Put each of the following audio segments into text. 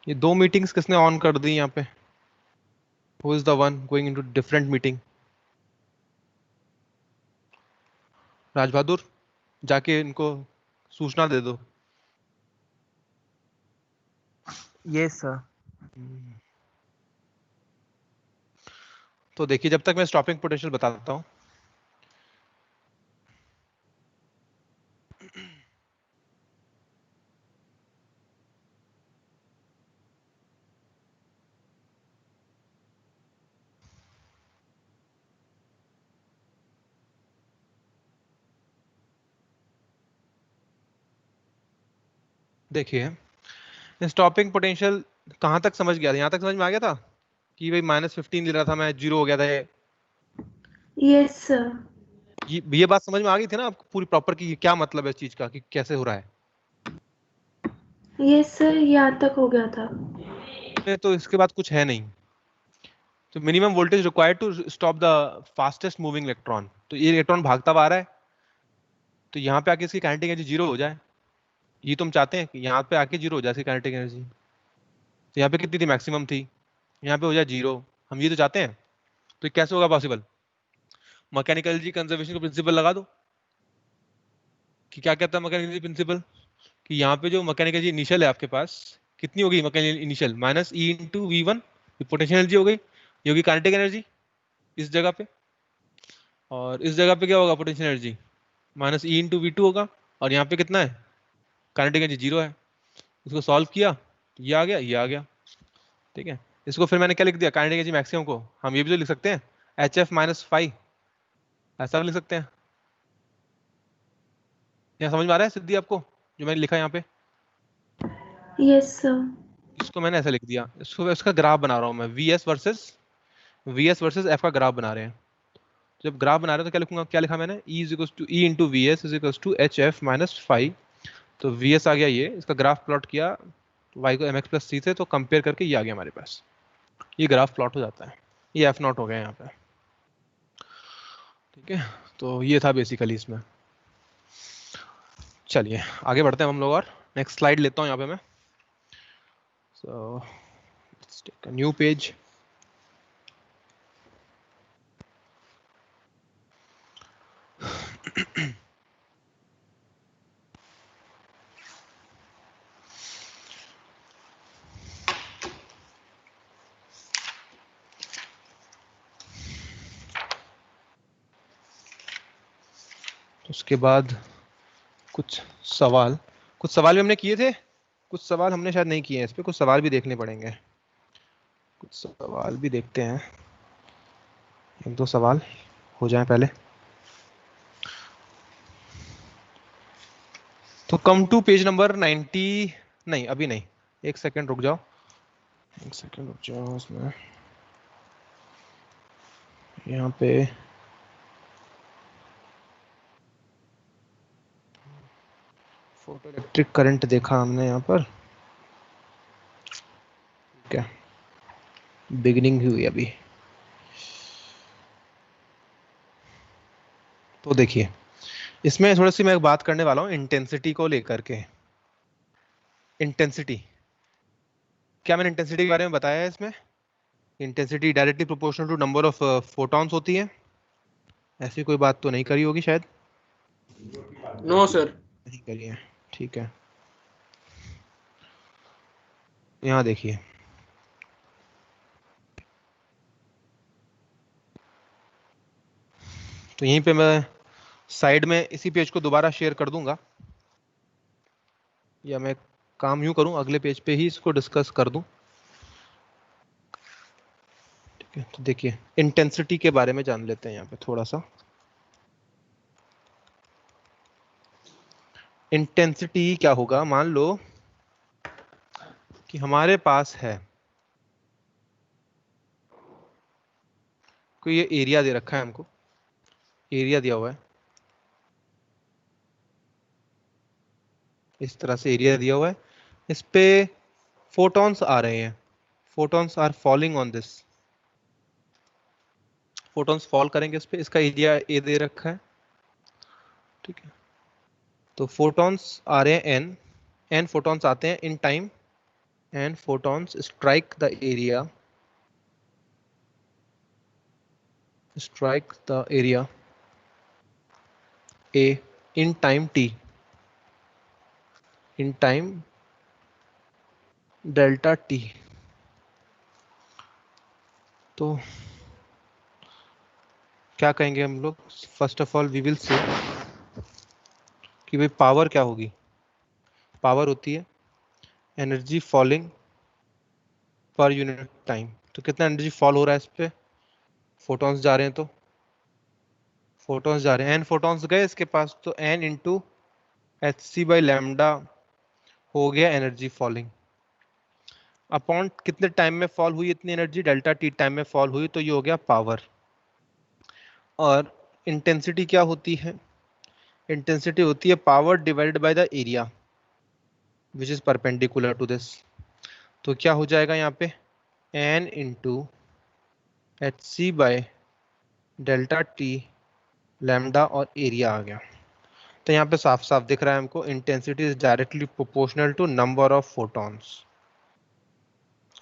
ये दो मीटिंग्स किसने ऑन कर दी यहाँ पे? Who is the one going into different meeting? Raj Bahadur, जाके इनको सूचना दे दो। Yes sir. तो देखिए, जब तक मैं स्टॉपिंग पोटेंशियल बताता हूँ, देखिए स्टॉपिंग पोटेंशियल कहां तक समझ गया था? यहां तक समझ में आ गया था कि भाई -15 ले रहा था मैं, जीरो हो गया था ये। Yes sir. ये बात समझ में आ गई थी ना आपको पूरी प्रॉपर, कि क्या मतलब है इस चीज का, कि कैसे हो रहा है? यस सर, यहाँ तक हो गया था। तो इसके बाद कुछ है नहीं। तो minimum voltage required to stop the fastest moving electron, तो ये इलेक्ट्रॉन भागता हुआ आ रहा है, तो यहाँ पे आके इसकी काइनेटिक एनर्जी जीरो हो जाए। ये तुम चाहते हैं कि यहाँ पे आके जीरो हो जाए इसकी काइनेटिक एनर्जी। तो यहाँ पे कितनी थी? मैक्सिमम थी, यहाँ पे हो जाए जीरो। हम ये तो चाहते हैं। तो ये कैसे होगा पॉसिबल? मैकेनिकल एनर्जी कंजर्वेशन का प्रिंसिपल लगा दो। कि क्या कहता है मैकेनिकल एनर्जी प्रिंसिपल? कि यहाँ पे जो मैकेनिकल एनर्जी इनिशियल है आपके पास, कितनी होगी mechanical initial? Minus E into V one, potential energy हो गई। ये होगी काइनेटिक एनर्जी इस जगह पे, और इस जगह पे क्या होगा? Potential energy minus E into V two होगा। और यहाँ पे कितना है? काइनेटिक एनर्जी जीरो है। इसको सॉल्व किया, ये आ गया, ये आ गया। ठीक है, इसको फिर मैंने क्या लिख दिया? काइनेटिक एनर्जी मैक्सिमम को हम ये भी तो लिख सकते हैं, एच एफ माइनस फाइव, ऐसा भी लिख सकते हैं। यहाँ समझ में आ रहा है सिद्धि आपको जो मैंने लिखा यहाँ पे? Yes sir. इसको मैंने ऐसा लिख दिया, इसको इसका ग्राफ बना रहा हूँ मैं, वी एस वर्सेस एफ का ग्राफ बना रहे हैं। जब ग्राफ बना रहे हैं तो क्या लिखूंगा? क्या लिखा मैंने? E is equal to E into V S is equal to H F minus five. तो वी एस आ गया, ये इसका ग्राफ प्लॉट किया वाई को एम एक्स प्लस सी से, तो कंपेयर करके ये आ गया हमारे पास, ये ग्राफ प्लॉट हो जाता है। ये एफ नॉट हो गया यहाँ पे। ठीक है, तो ये था बेसिकली इसमें। चलिए आगे बढ़ते हैं हम लोग, और नेक्स्ट स्लाइड लेता हूँ यहाँ पे मैं। So let's take a new page. उसके बाद कुछ सवाल भी हमने किए थे, कुछ सवाल हमने शायद नहीं किए हैं। इस पे कुछ सवाल भी देखने पड़ेंगे, कुछ सवाल भी देखते हैं। एक दो सवाल हो जाए पहले। तो कम टू पेज नंबर 90, नहीं अभी नहीं, एक सेकंड रुक जाओ, एक सेकंड रुक जाओ। उसमें यहाँ पे फोटो इलेक्ट्रिक करंट देखा हमने यहाँ पर, क्या बिगिनिंग हुई अभी। तो देखिए इसमें थोड़ी सी मैं बात करने वाला हूँ इंटेंसिटी को लेकर के। इंटेंसिटी, क्या मैंने इंटेंसिटी के बारे में बताया है इसमें? Intensity directly proportional to number of photons होती है, ऐसी कोई बात तो नहीं करी होगी शायद? No sir. नहीं करी है, ठीक है। यहाँ देखिए, तो यहीं पे मैं साइड में इसी पेज को दोबारा शेयर कर दूंगा, या मैं काम यूं करूं अगले पेज पे ही इसको डिस्कस कर दूं। ठीक है, तो देखिए इंटेंसिटी के बारे में जान लेते हैं यहाँ पे थोड़ा सा। इंटेंसिटी क्या होगा? मान लो कि हमारे पास है कोई, ये एरिया दे रखा है हमको, एरिया दिया हुआ है, इस तरह से एरिया दिया हुआ है, इस पे फोटॉन्स आ रहे हैं, photons are falling on this, photons fall करेंगे इस पे, इसका एरिया ए दे रखा है। ठीक है, तो फोटॉन्स आ रहे हैं n फोटॉन्स आते हैं in time, and photons strike the area A in time t, in time delta t. तो क्या कहेंगे हम लोग? First of all we will say कि भाई पावर क्या होगी? पावर होती है energy falling per unit time. तो कितना एनर्जी फॉल हो रहा है इस पे? फोटॉन्स जा रहे हैं, तो फोटॉन्स जा रहे हैं, n फोटॉन्स गए इसके पास, तो n into H C by lambda हो गया एनर्जी फॉलिंग। अपॉन कितने टाइम में फॉल हुई इतनी एनर्जी? डेल्टा टी टाइम में फॉल हुई, तो ये हो गया पावर। और इंटेंसिटी क्या होती है? इंटेंसिटी होती है power divided by the area which is perpendicular to this. तो क्या हो जाएगा यहाँ पे? n into H C by delta T lambda और एरिया आ गया। तो यहाँ पे साफ साफ दिख रहा है हमको intensity is directly proportional to number of photons.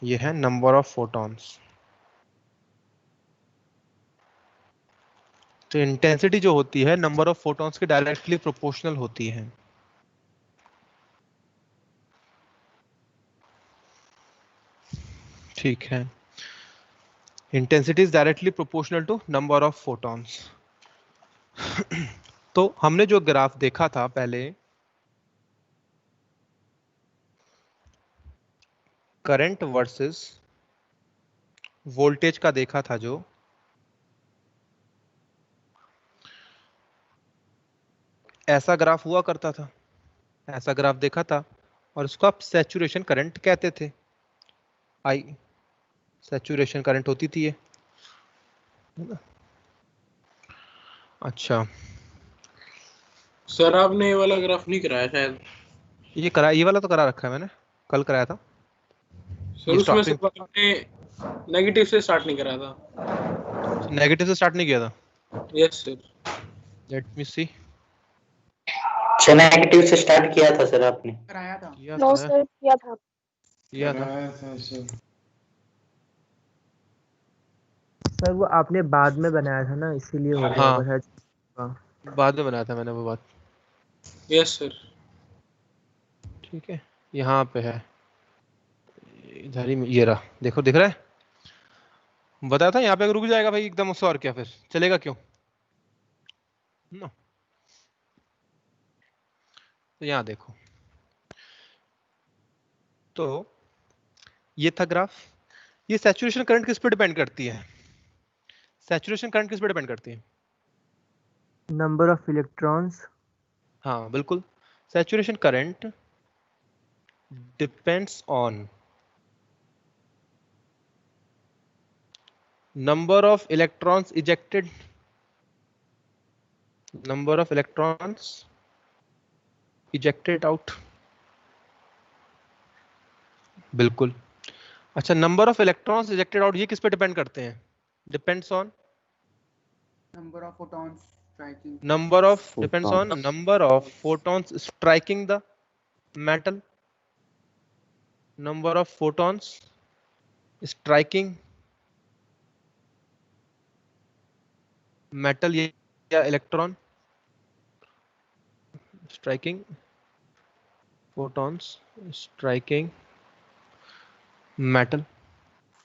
ये है नंबर ऑफ फोटॉन्स। तो इंटेंसिटी जो होती है नंबर ऑफ फोटॉन्स के डायरेक्टली प्रोपोर्शनल होती है। ठीक है, intensity is directly proportional to number of photons. तो हमने जो ग्राफ देखा था पहले, करंट वर्सेस वोल्टेज का देखा था, जो ऐसा ग्राफ हुआ करता था, ऐसा ग्राफ देखा था, और उसको आप सैचुरेशन करंट कहते थे। आई सैचुरेशन करंट होती थी ये, है ना? अच्छा, सर आपने ये वाला ग्राफ नहीं कराया शायद। ये करा, ये वाला तो करा रखा है मैंने, कल कराया था। सर ये उसमें से स्टार्टिंग आपने नेगेटिव से स्टार्ट नहीं करा था। नेगेटिव से स्टार्ट नहीं किया था। Yes sir. लेट मी सी, अच्छा नेगेटिव से स्टार्ट किया था सर आपने? कराया था। किया नो तो है, सर, किया था। किया था। सर वो आपने बाद में बनाया था ना, इसीलिए हो गया हाँ, होगा शायद। हाँ। बाद में बनाया था मैंने वो बात। Yes sir. ठीक है, यहाँ पे है, इधर ही ये रहा, देखो दिख रहा है। बताया था यहाँ पे अगर रुक जाएगा भाई एकदम उससे, और क्या फिर चलेगा क्यों ना? तो यहाँ देखो, तो ये था ग्राफ। ये सैचुरेशन करंट किस पे डिपेंड करती है? सैचुरेशन करंट किस पे डिपेंड करती है? नंबर ऑफ इलेक्ट्रॉन्स। हाँ बिल्कुल, saturation current depends on number of electrons ejected, number of electrons ejected out। बिल्कुल। अच्छा, नंबर ऑफ इलेक्ट्रॉन्स इजेक्टेड आउट ये किस पे डिपेंड करते हैं? Depends on number of photons striking. Number of, depends on number of photons striking the metal, number of photons striking metal या electron, striking photons striking metal,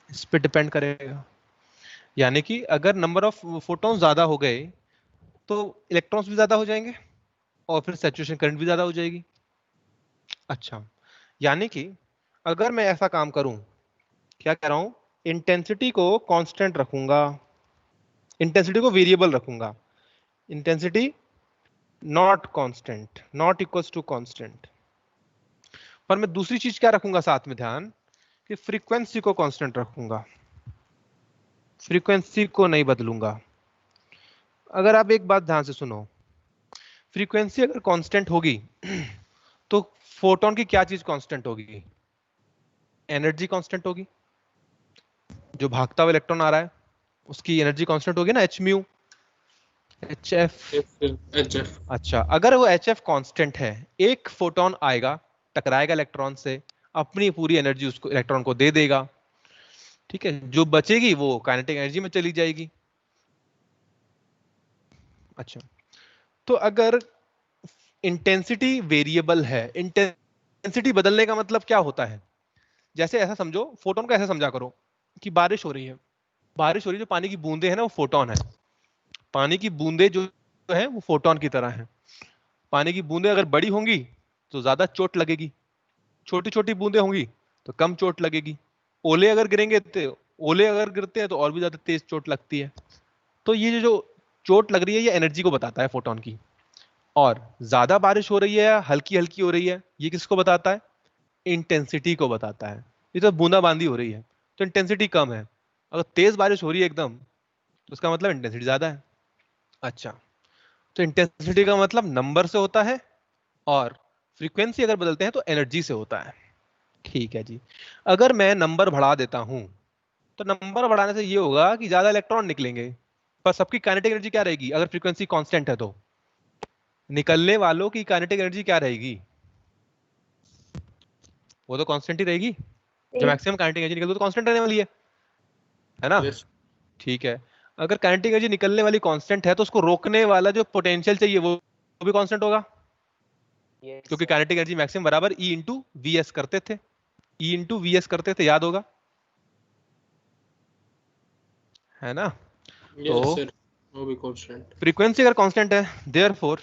इस पे डिपेंड करेगा। यानी कि अगर नंबर ऑफ फोटॉन्स ज्यादा हो गए तो इलेक्ट्रॉन्स भी ज्यादा हो जाएंगे और फिर सैचुरेशन करंट भी ज्यादा हो जाएगी। अच्छा, यानी कि अगर मैं ऐसा काम करूं, क्या कह रहा हूं, इंटेंसिटी को कांस्टेंट रखूंगा, इंटेंसिटी को वेरिएबल रखूंगा, intensity not constant, not equals to constant, पर मैं दूसरी चीज क्या रखूंगा साथ में ध्यान, कि फ्रीक्वेंसी को कांस्टेंट रखूंगा, फ्रीक्वेंसी को नहीं बदलूंगा। अगर आप एक बात ध्यान से सुनो, फ्रीक्वेंसी अगर कांस्टेंट होगी तो फोटोन की क्या चीज कांस्टेंट होगी? एनर्जी कांस्टेंट होगी। जो भागता हुआ इलेक्ट्रॉन आ रहा है उसकी एनर्जी कांस्टेंट होगी ना, एच म्यू। HF। HF। अच्छा, अगर वो HF कांस्टेंट है, एक फोटोन आएगा, टकराएगा इलेक्ट्रॉन से, अपनी पूरी एनर्जी उसको इलेक्ट्रॉन को दे देगा, ठीक है, जो बचेगी वो काइनेटिक एनर्जी में चली जाएगी। अच्छा, तो अगर इंटेंसिटी वेरिएबल है, इंटेंसिटी बदलने का मतलब क्या होता है? जैसे ऐसा समझो, फोटोन को ऐसा समझा करो कि बारिश हो रही है, बारिश हो रही है, जो पानी की बूंदे हैं ना वो फोटोन है, पानी की बूंदे जो है वो फोटोन की तरह है। पानी की बूंदे अगर बड़ी होंगी तो ज्यादा चोट लगेगी, छोटी छोटी बूंदे होंगी तो कम चोट लगेगी। ओले अगर गिरेंगे तो, ओले अगर गिरते हैं तो और भी ज्यादा तेज चोट लगती है। तो ये जो चोट लग रही है ये एनर्जी को बताता है फोटोन की। और ज्यादा बारिश हो रही है या हल्की हल्की हो रही है, ये किसको बताता है? इंटेंसिटी को बताता है। ये तो बूंदाबांदी हो रही है तो इंटेंसिटी कम है, अगर तेज बारिश हो रही है एकदम तो उसका मतलब इंटेंसिटी ज्यादा है। अच्छा, तो इंटेंसिटी का मतलब नंबर से होता है, और फ्रीक्वेंसी अगर बदलते हैं तो एनर्जी से होता है। ठीक है जी। अगर मैं नंबर बढ़ा देता हूं तो नंबर बढ़ाने से ये होगा कि ज्यादा इलेक्ट्रॉन निकलेंगे, पर सबकी काइनेटिक एनर्जी क्या रहेगी? अगर फ्रीक्वेंसी कांस्टेंट है तो निकलने वालों की काइनेटिक एनर्जी क्या रहेगी? वो तो कांस्टेंट ही रहेगी। जब मैक्सिमम काइनेटिक एनर्जी निकलती है तो कांस्टेंट रहने वाली है ना? Yes. ठीक है। अगर काइनेटिक एनर्जी निकलने वाली कांस्टेंट है तो उसको रोकने वाला जो पोटेंशियल चाहिए वो भी कांस्टेंट होगा, Yes, क्योंकि sir. काइनेटिक एनर्जी मैक्सिमम बराबर E इंटू वी एस करते थे, E इंटू वी एस करते थे, याद होगा, है ना? तो Yes, sir. वो भी constant. फ्रीक्वेंसी अगर कांस्टेंट है, देयरफॉर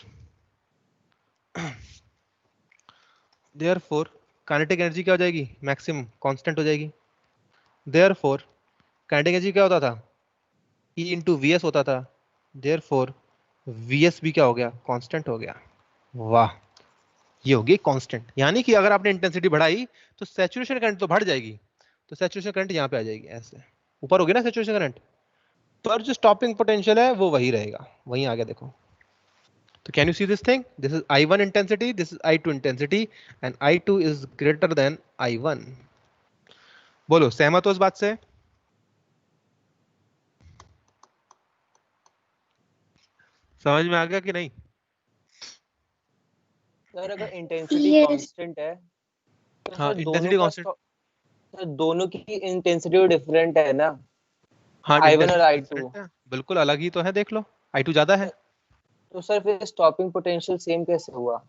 काइनेटिक एनर्जी क्या हो जाएगी? मैक्सिमम कांस्टेंट हो जाएगी। देयरफॉर काइनेटिक एनर्जी क्या होता था? E इंटू वी एस होता था। देयरफॉर वी एस भी क्या हो गया? कांस्टेंट हो गया। वाह, ये होगी कांस्टेंट। यानी कि अगर आपने इंटेंसिटी बढ़ाई तो सैचुरेशन करंट तो बढ़ जाएगी, तो सैचुरेशन करंट यहाँ पे आ जाएगी, ऐसे ऊपर होगी ना सैचुरेशन करंट, पर जो स्टॉपिंग पोटेंशियल है वो वही रहेगा, वहीं आ गया देखो। तो can you see this thing? This is I1 intensity, this is I2 intensity, and I2 is greater than I1। बोलो, सहमत हो इस बात से? समझ में आ गया कि नहीं? सर अगर इंटेंसिटी Yes. कांस्टेंट है तो हाँ, सर इंटेंसिटी कांस्टेंट। सर दोनों की इंटेंसिटी डिफरेंट है ना, हाँ, I1 और इंटेंसिटी I2। डिफरेंट है, बिल्कुल अलग ही तो है, देख लो, I2 ज्यादा है। तो सर फिर स्टॉपिंग पोटेंशियल सेम कैसे हुआ?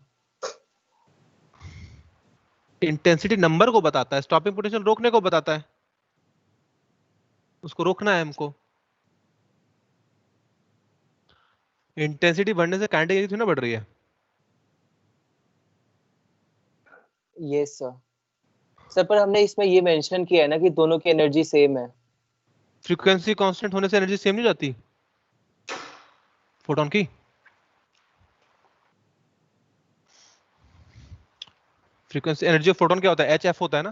इंटेंसिटी नंबर को बताता है, स्टॉपिंग पोटेंशियल रोकने को बताता है, उसको रोकना है हमको। इंटेंसिटी बढ़ने से काइनेटिक एनर्जी थोड़ी ना बढ़ रही है। Yes sir. सर पर हमने इसमें ये मेंशन किया है ना कि दोनों की एनर्जी सेम है। फ्रीक्वेंसी कांस्टेंट होने से एनर्जी सेम नहीं जाती फोटोन की? फ्रीक्वेंसी एनर्जी ऑफ फोटोन क्या होता है? HF होता है ना।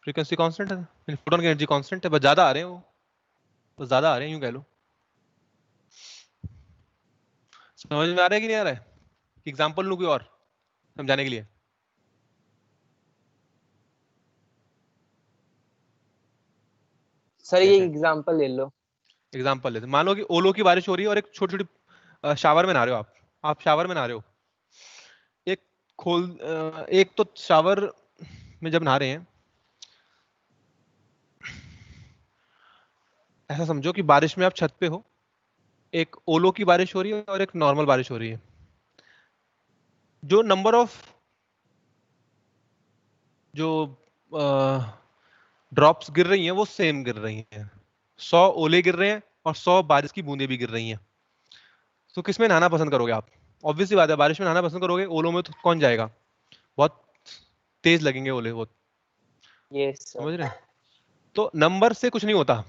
फ्रीक्वेंसी कांस्टेंट है, फोटोन की एनर्जी कांस्टेंट है, बस ज्यादा आ रहे हैं वो, बस ज्यादा आ रहे हैं, यूं कह लो। समझ में आ रहा है कि नहीं आ रहा है? एग्जांपल लूं कोई और समझाने के लिए? सर ये कैसे? एग्जांपल ले लो। एग्जांपल लेते, मान लो कि ओलो की बारिश हो रही है और एक छोटी छोटी शावर में नहा रहे हो आप शावर में नहा रहे हो। एक एक तो शावर में जब नहा रहे हैं, ऐसा समझो कि बारिश में आप छत पे हो, एक ओलो की बारिश हो रही है और एक नॉर्मल बारिश हो रही है। जो नंबर ऑफ जो ड्रॉप्स गिर रही हैं वो सेम गिर रही हैं, 100 ओले गिर रहे हैं और 100 बारिश की बूंदें भी गिर रही हैं। तो किसमें नहाना पसंद करोगे आप? ऑब्वियसली बात है, बारिश में नहाना पसंद करोगे, ओलो में तो कौन जाएगा, बहुत तेज लगेंगे ओले, बहुत। Yes sir. समझ रहे हैं? तो नंबर से कुछ नहीं होता।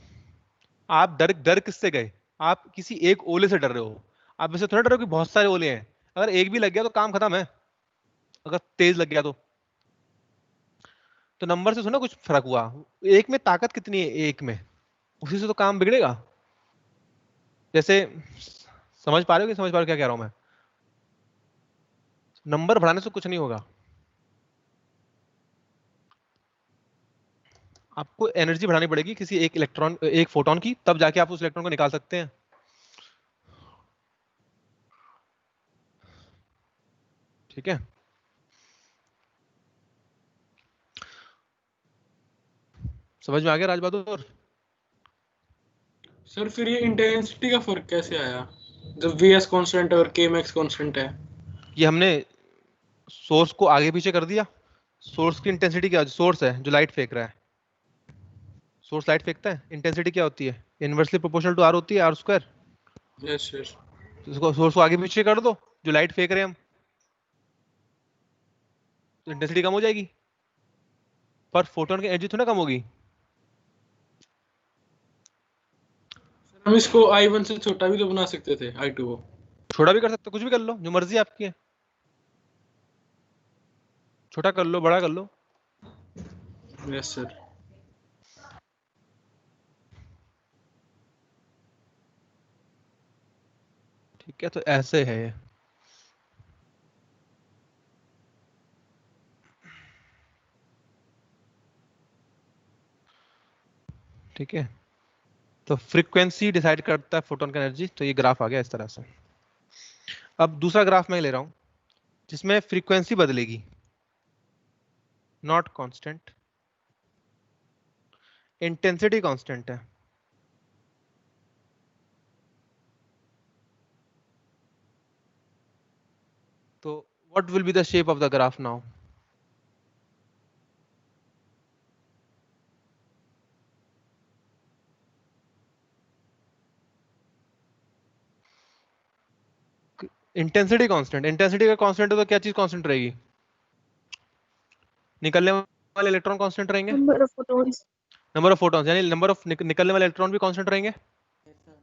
आप डर डर किससे गए? आप किसी एक ओले से डर रहे हो, आप इससे थोड़ा डर रहे हो कि बहुत सारे ओले हैं, अगर एक भी लग गया तो काम खत्म है, अगर तेज लग गया तो नंबर से सुना कुछ फर्क हुआ? एक में ताकत कितनी है, एक में, उसी से तो काम बिगड़ेगा। जैसे, समझ पा रहे हो कि समझ पा रहे हो क्या कह रहा हूं मैं? नंबर बढ़ाने से कुछ नहीं होगा, आपको एनर्जी बढ़ानी पड़ेगी किसी एक इलेक्ट्रॉन, एक फोटोन की, तब जाके आप उस इलेक्ट्रॉन को निकाल सकते हैं। ठीक है, समझ में आ गया राज बहादुर? सर फिर ये इंटेंसिटी का फर्क कैसे आया जब वीएस कांस्टेंट है और के मैक्स कांस्टेंट है? ये हमने सोर्स को आगे पीछे कर दिया। सोर्स की इंटेंसिटी क्या, सोर्स है जो लाइट फेंक रहा है, सोर्स लाइट फेंकता है, इंटेंसिटी क्या होती है, इनवर्सली प्रोपोर्शनल टू आर होती है, आर स्क्वायर। Yes yes. तो इसको सोर्स को आगे पीछे कर दो, जो लाइट फेंक रहे हैं हम, तो इंटेंसिटी कम हो जाएगी, पर फोटोन की एनर्जी थोड़ा कम होगी। हम इसको I1 से छोटा भी तो बना सकते थे, I2 को। छोटा भी कर सकते हो, कुछ भी कर लो, जो मर्जी आपकी है, छोटा कर लो, बड़ा कर लो। Yes sir. ठीक है, तो ऐसे है ये। ठीक है, तो फ्रीक्वेंसी डिसाइड करता है फोटोन का एनर्जी। तो ये ग्राफ आ गया इस तरह से। अब दूसरा ग्राफ मैं ले रहा हूं जिसमें फ्रीक्वेंसी बदलेगी, नॉट कांस्टेंट, इंटेंसिटी कांस्टेंट है। तो what will be the shape of the graph now? Intensity constant, intensity का कांस्टेंट है तो क्या चीज कांस्टेंट रहेगी? निकलने वाले इलेक्ट्रॉन कांस्टेंट रहेंगे, number of photons. Number of photons, यानी नंबर ऑफ निकलने वाले इलेक्ट्रॉन भी कांस्टेंट रहेंगे। Yes, sir.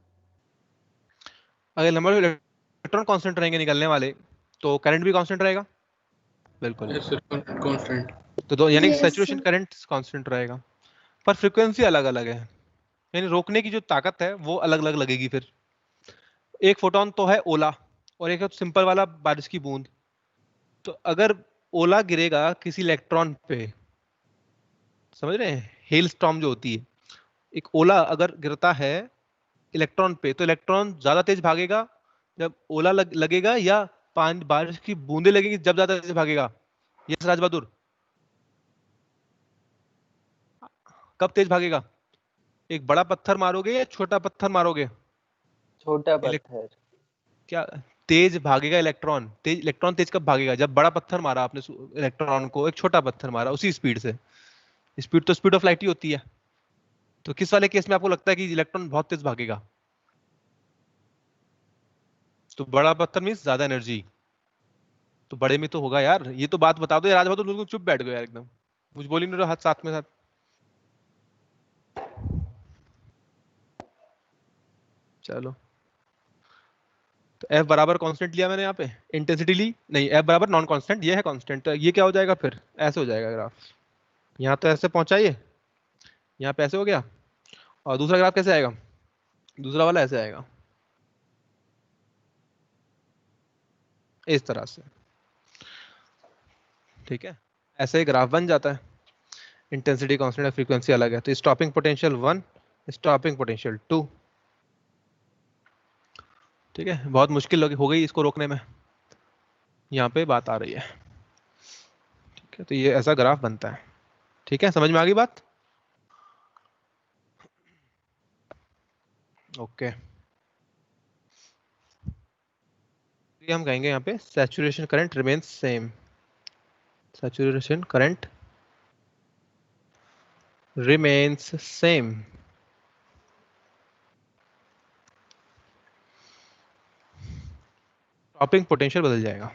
अगर नंबर ऑफ इलेक्ट्रॉन कांस्टेंट रहेंगे निकलने वाले, तो करंट भी कांस्टेंट रहेगा। बिल्कुल। Yes sir, constant. तो दो यानी Yes, saturation sir. Current constant रहेगा, पर फ्रीक्वेंसी अलग अलग है, यानी रोकने की जो ताकत है वो अलग अलग लगेगी। फिर एक फोटोन तो है ओला, और एक है सिंपल वाला बारिश की बूंद। तो अगर ओला गिरेगा किसी इलेक्ट्रॉन पे, समझ रहे हैं, हेल स्टॉर्म जो होती है, एक ओला अगर गिरता है इलेक्ट्रॉन पे, तो इलेक्ट्रॉन ज्यादा तेज भागेगा जब ओला लगेगा, या पानी बारिश की बूंदे लगेगी जब ज्यादा तेज भागेगा? यस राज बहादुर, कब तेज भागेगा? एक बड़ा पत्थर मारोगे या छोटा पत्थर मारोगे? छोटा इलेक- पत्थर। क्या तेज भागेगा इलेक्ट्रॉन? इलेक्ट्रॉन तेज कब भागेगा? जब बड़ा पत्थर मारा आपने इलेक्ट्रॉन को, एक छोटा पत्थर मारा उसी स्पीड से। स्पीड तो स्पीड ऑफ लाइट ही होती है। तो किस वाले केस में आपको लगता है कि इलेक्ट्रॉन बहुत तेज भागेगा? तो बड़ा पत्थर मीन्स ज्यादा एनर्जी, तो बड़े में तो होगा यार। ये तो बात बता दो यार, आज तो बिल्कुल चुप बैठ गए यार एकदम, कुछ बोल ही नहीं रहे, हाथ साथ में साथ। चलो, तो F बराबर कांस्टेंट लिया मैंने यहाँ पे, इंटेंसिटी ली नहीं, F बराबर नॉन कांस्टेंट, ये है कांस्टेंट। तो ये क्या हो जाएगा फिर? ऐसे हो जाएगा ग्राफ। यहाँ तो ऐसे पहुंचाइए, यहाँ पे ऐसे हो गया, और दूसरा ग्राफ कैसे आएगा? दूसरा वाला ऐसे आएगा, इस तरह से। ठीक है, ऐसे ही ग्राफ बन जाता है। इंटेंसिटी कांस्टेंट है, फ्रीक्वेंसी अलग है, तो स्टॉपिंग पोटेंशियल 1, स्टॉपिंग पोटेंशियल 2। ठीक है, बहुत मुश्किल हो गई इसको रोकने में, यहाँ पे बात आ रही है। ठीक है, तो ये ऐसा ग्राफ बनता है। ठीक है, समझ में आ गई बात? ओके, ये हम कहेंगे यहाँ पे saturation current remains same, saturation current remains same। Stopping potential बदल जाएगा।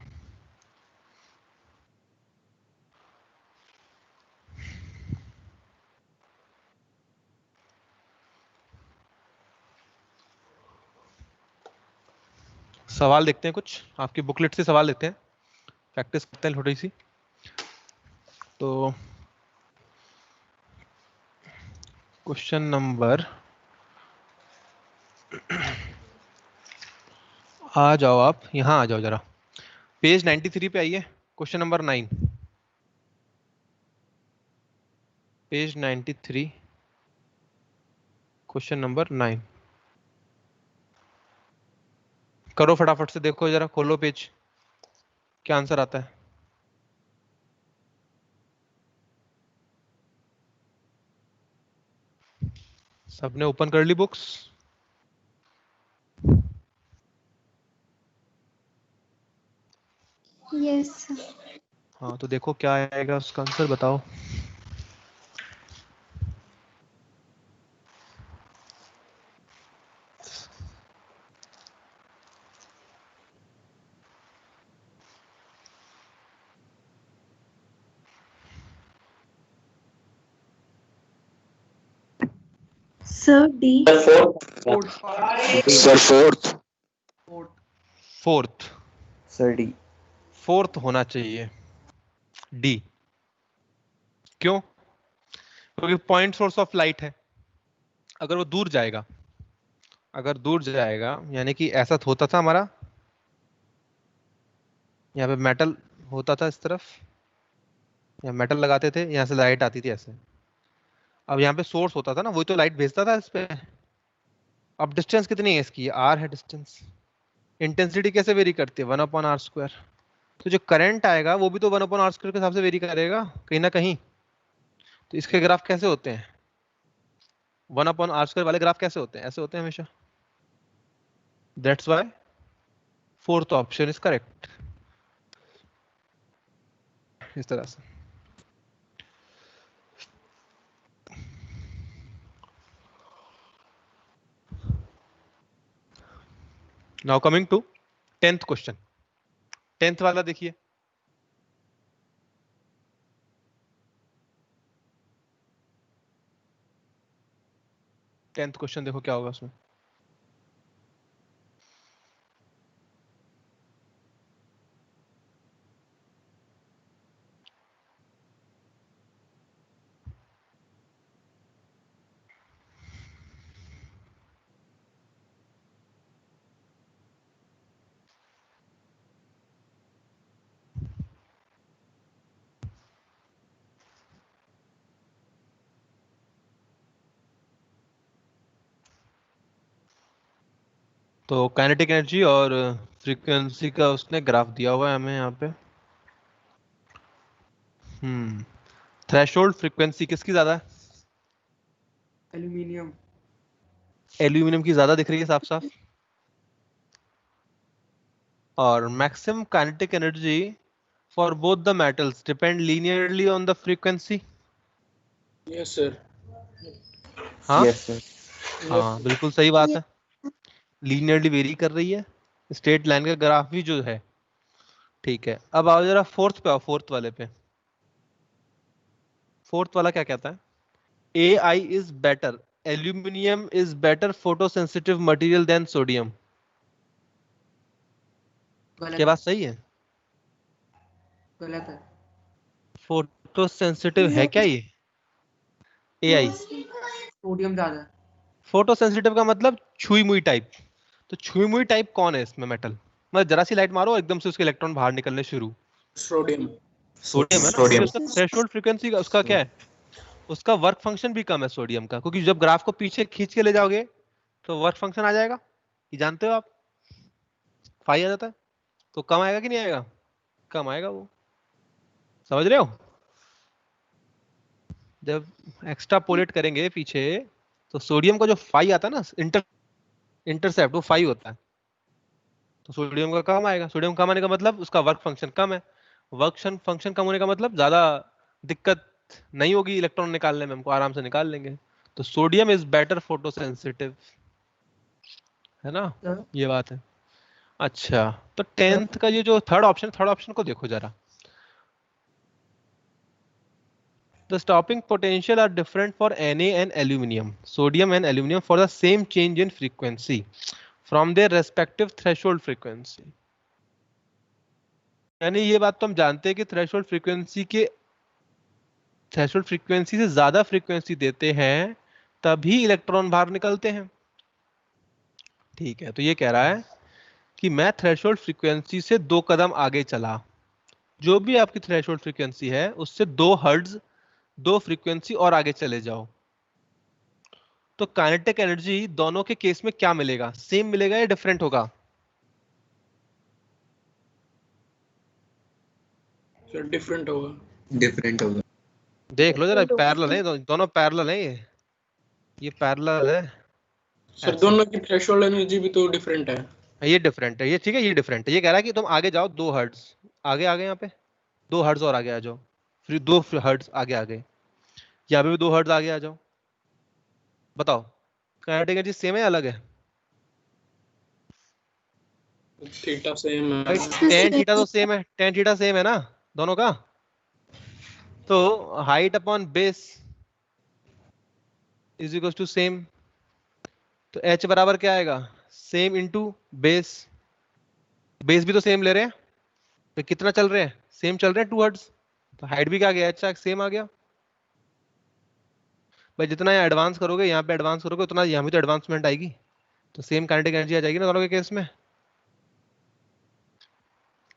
सवाल देखते हैं, कुछ आपकी बुकलेट से सवाल लेते हैं, प्रैक्टिस करते हैं थोड़ी सी। तो क्वेश्चन नंबर, आ जाओ आप यहाँ आ जाओ जरा, पेज 93 पे आइए, question number 9, page 93, question number 9। करो फटाफट से, देखो जरा, खोलो पेज। क्या आंसर आता है? सबने ओपन कर ली बुक्स? Yes sir. हाँ तो देखो क्या आएगा उसका आंसर, बताओ। Sir D. Fourth Sir, fourth. Fourth? Sir D. Fourth होना चाहिए डी। क्यों? क्योंकि पॉइंट सोर्स ऑफ लाइट है। अगर वो दूर जाएगा, अगर दूर जाएगा यानी कि ऐसा होता था हमारा, यहाँ पे मेटल होता था इस तरफ, या मेटल लगाते थे, यहाँ से लाइट आती थी ऐसे। अब यहाँ पे सोर्स होता था ना, वही तो लाइट भेजता था इस पे। अब डिस्टेंस कितनी है इसकी? आर है डिस्टेंस। इंटेंसिटी कैसे वेरी करती है? 1/r²। तो जो करंट आएगा वो भी तो 1/r² के हिसाब से वेरी करेगा कहीं ना कहीं। तो इसके ग्राफ कैसे होते हैं? 1/r² वाले ग्राफ कैसे होते हैं? ऐसे होते हैं हमेशा। That's why fourth option is correct. इस तरह से। Now coming to 10th question. 10th वाला देखिए। टेंथ क्वेश्चन देखो क्या होगा उसमें। तो काइनेटिक एनर्जी और फ्रीक्वेंसी का उसने ग्राफ दिया हुआ है हमें यहाँ पे। थ्रेशोल्ड फ्रीक्वेंसी किसकी ज्यादा है? Aluminium. एल्यूमिनियम की ज्यादा दिख रही है साफ साफ। और maximum kinetic energy for both the metals depend linearly on the frequency. Yes sir. हाँ यस सर। हाँ बिल्कुल सही बात है। लीनियरली वेरी कर रही है। स्ट्रेट लाइन का ग्राफ भी जो है। ठीक है, अब आओ जरा फोर्थ पे आओ, फोर्थ वाले पे। फोर्थ वाला क्या कहता है? AI is better. Aluminium is better photosensitive material than sodium. गलत क्या है, बात सही है? गलत है। फोटोसेंसिटिव है क्या ये AI? सोडियम ज्यादा है। फोटोसेंसिटिव का मतलब छुई मुई टाइप। तो छुई मुई टाइप कौन है इसमें मेटल? मतलब जरा सी लाइट मारो एकदम से उसके इलेक्ट्रॉन बाहर निकलने शुरू। सोडियम। सोडियम है ना, क्योंकि उसका थ्रेशोल्ड फ्रीक्वेंसी का उसका क्या है? उसका वर्क फंक्शन भी कम है सोडियम का, क्योंकि जब ग्राफ को पीछे खींच के ले जाओगे तो वर्क फंक्शन आ जाएगा, ये जानते हो आप, फाई आ जाता है। तो कम आएगा कि नहीं आएगा? कम आएगा वो, समझ रहे हो? जब एक्स्ट्रापोलेट करेंगे पीछे तो सोडियम का जो फाई आता है ना, इंटरसेप्ट, वो फाई होता है। तो सोडियम का कम आएगा। सोडियम कम आने का मतलब उसका वर्क फंक्शन कम है। वर्क फंक्शन कम होने का मतलब ज्यादा दिक्कत नहीं होगी इलेक्ट्रॉन निकालने में, हमको आराम से निकाल लेंगे। तो सोडियम इज बेटर फोटोसेंसिटिव, है ना? सर, ये बात है। अच्छा, तो 10th का ये जो थर्ड ऑप्शन को देखो जरा। The stopping potential are different for Na and aluminium, sodium and aluminium for the same change in frequency from their respective threshold frequency. यानी ये बात तो हम जानते हैं कि थ्रेशोल्ड फ्रीक्वेंसी से ज्यादा फ्रीक्वेंसी देते हैं तभी इलेक्ट्रॉन बाहर निकलते हैं। ठीक है, तो ये कह रहा है कि मैं थ्रेशोल्ड फ्रीक्वेंसी से 2 कदम आगे चला। जो भी आपकी थ्रेशोल्ड फ्रीक्वेंसी है उससे 2 हर्ट्ज, 2 फ्रीक्वेंसी और आगे चले जाओ। तो काइनेटिक एनर्जी दोनों के केस में क्या मिलेगा? सेम मिलेगा या डिफरेंट होगा? सर डिफरेंट होगा। डिफरेंट होगा। देख लो जरा, Different होगा पैरेलल है, दोनों पैरेलल है, ये पैरेलल है सर ऐसे। दोनों की थ्रेशोल्ड एनर्जी भी तो डिफरेंट है। ये डिफरेंट है, ये ठीक है, ये डिफरेंट है। ये कह रहा है कि तुम आगे जाओ 2 हर्ट्ज आगे, आगे यहाँ पे 2 हर्ट्ज और आगे आ जाओ, फिर 2 हर्ट्ज आगे आ गए, यहाँ पे भी 2 हर्ट्ज आगे आ जाओ। बताओ काइनेटिक एनर्जी सेम है अलग है? थीटा सेम है। भाई टेन थीटा तो सेम है, टेन थीटा सेम है ना दोनों का। तो height upon base is equal to same, तो h बराबर क्या आएगा, सेम इंटू बेस। बेस भी तो सेम ले रहे हैं, तो कितना चल रहे हैं, सेम चल रहे हैं 2 हर्ट्ज, तो हाइट भी क्या आ गया, h सेम आ गया। भाई जितना यहाँ एडवांस करोगे, यहाँ पे एडवांस करोगे, उतना यहाँ भी तो एडवांसमेंट आएगी, तो सेम काइनेटिक एनर्जी आ जाएगी ना दोनों के केस में।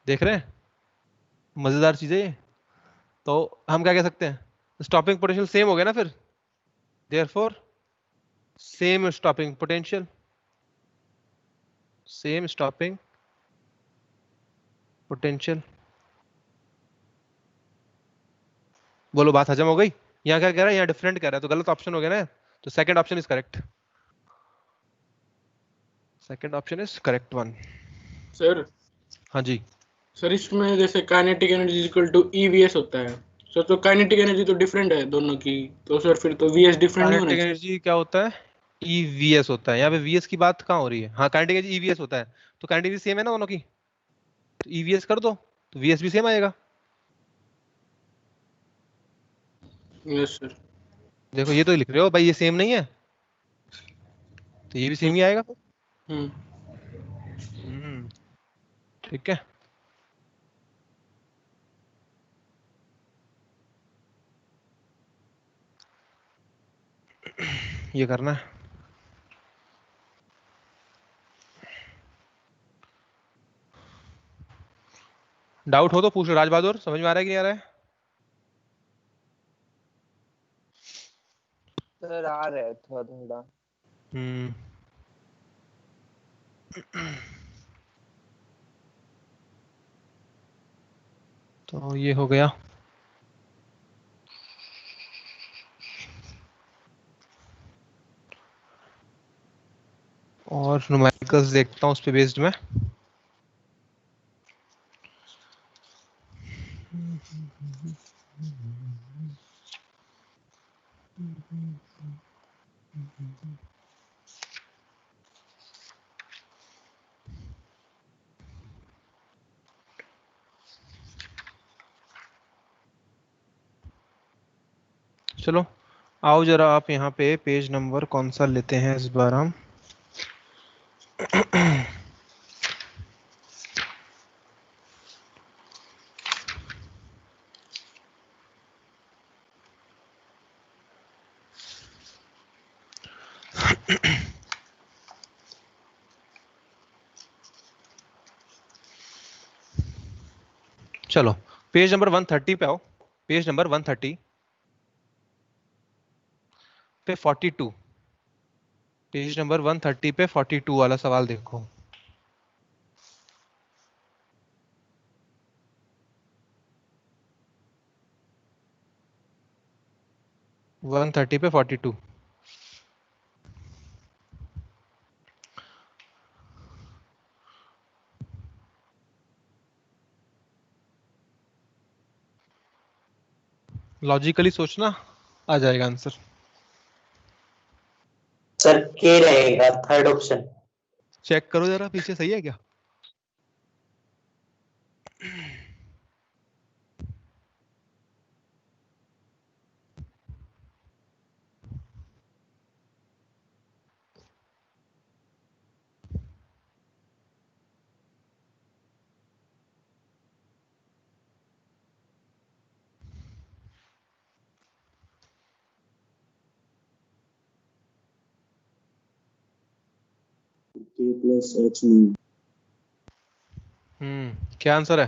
देख रहे हैं, मजेदार चीज है ये। तो हम क्या कह सकते हैं, स्टॉपिंग पोटेंशियल सेम हो गया ना फिर, therefore same stopping potential, same stopping potential. बोलो बात हजम हो गई? यहाँ क्या कह रहा है, यहाँ डिफरेंट कह रहा है, तो गलत ऑप्शन हो गया ना, तो second option is correct, second option is correct one. Sir हाँ जी, सर इसमें जैसे kinetic energy equal to EVS होता है सर, तो काइनेटिक एनर्जी तो डिफरेंट है दोनों की, तो सर फिर तो वीएस डिफरेंट नहीं होना काइनेटिक चाहिए। एनर्जी क्या होता है, ईवीएस होता है। यहाँ पे वीएस की बात कहाँ हो रही है, हाँ काइनेटिक एनर्जी ईवीएस होता है, तो काइनेटिक एनर्जी सेम है ना दोनों की, तो ईवीएस कर दो तो वीएस भी सेम आएगा। Yes sir. देखो ये तो लिख रहे हो भाई, ये सेम नहीं है, तो ये भी सेम ही आएगा। हम्म। ठीक है, ये करना है। डाउट हो तो पूछ लो, राज बहादुर समझ में आ रहा है कि नहीं आ रहा है? सर आ रहा है थोड़ा थोड़ा। हम्म, तो ये हो गया। और न्यूमेरिकल्स देखता हूँ उस पे बेस्ड में। चलो आओ जरा, आप यहाँ पे पेज नंबर कौन सा लेते हैं इस बार हम? चलो पेज नंबर 130 पे आओ, पेज नंबर 130 पे 42, पेज नंबर 130 पे 42 वाला सवाल देखो। वन 130 पे 42। लॉजिकली सोचना, आ जाएगा आंसर। सर के रहेगा थर्ड ऑप्शन। चेक करो जरा पीछे, सही है क्या? क्या आंसर है?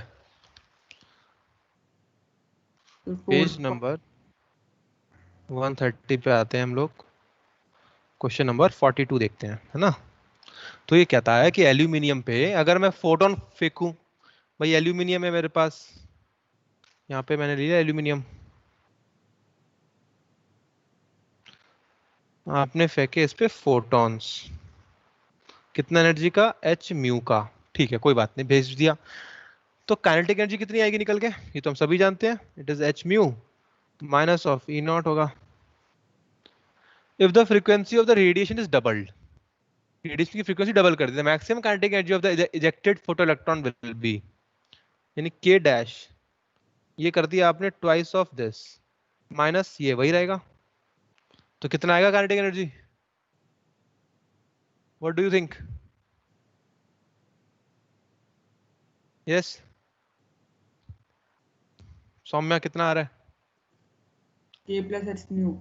पेज नंबर 130 पे आते हैं हम लोग, क्वेश्चन नंबर 42 देखते हैं, है ना। तो ये कहता है कि एल्यूमिनियम पे अगर मैं फोटोन फेंकूं, भाई एल्यूमिनियम है मेरे पास, यहाँ पे मैंने लिया एल्यूमिनियम, आपने फेंके इस पे फोटॉन्स, कितना एनर्जी का, एच म्यू का, ठीक है कोई बात नहीं, भेज दिया। तो काइनेटिक एनर्जी कितनी आएगी निकल के, ये तो हम सभी जानते हैं, it is H mu minus of E naught होगा। If the frequency of the radiation is doubled, radiation की फ्रीक्वेंसी डबल कर दी, maximum kinetic energy of the ejected photoelectron will be, यानी के डैश, ये कर दिया आपने ट्वाइस ऑफ दिस माइनस ये वही रहेगा, तो कितना आएगा kinetic energy, what do you think? Yes Saumya कितना आ रहा है? K plus H mu.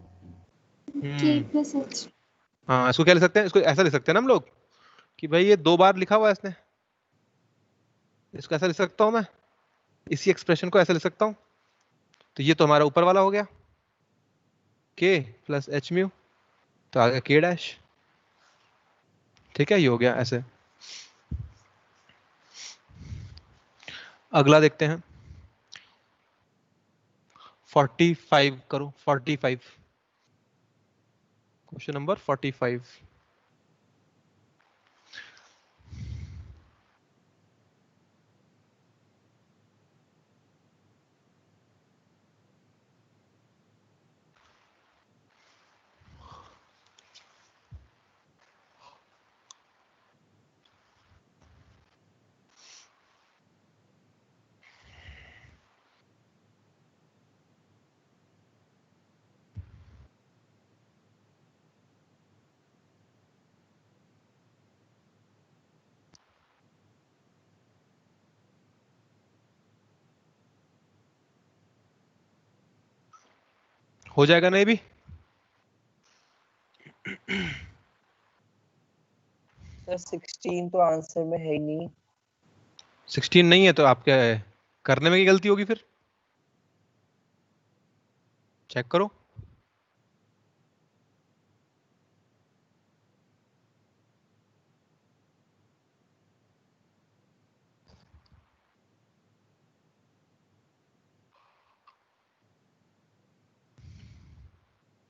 K plus H. हाँ इसको क्या लिख सकते हैं, इसको ऐसा लिख सकते हैं ना हम लोग कि भाई ये 2 बार लिखा हुआ है इसने, इसको ऐसा लिख सकता हूं मैं, इसी एक्सप्रेशन को ऐसा लिख सकता हूं, तो ये तो हमारा ऊपर वाला हो गया k प्लस एच म्यू, तो आ गया k डैश, ठीक है ये हो गया ऐसे। अगला देखते हैं 45 करो, 45 क्वेश्चन नंबर 45। हो जाएगा ना ये भी? सर 16 तो आंसर में है ही नहीं। 16 नहीं है तो आप क्या है, करने में की गलती होगी फिर, चेक करो।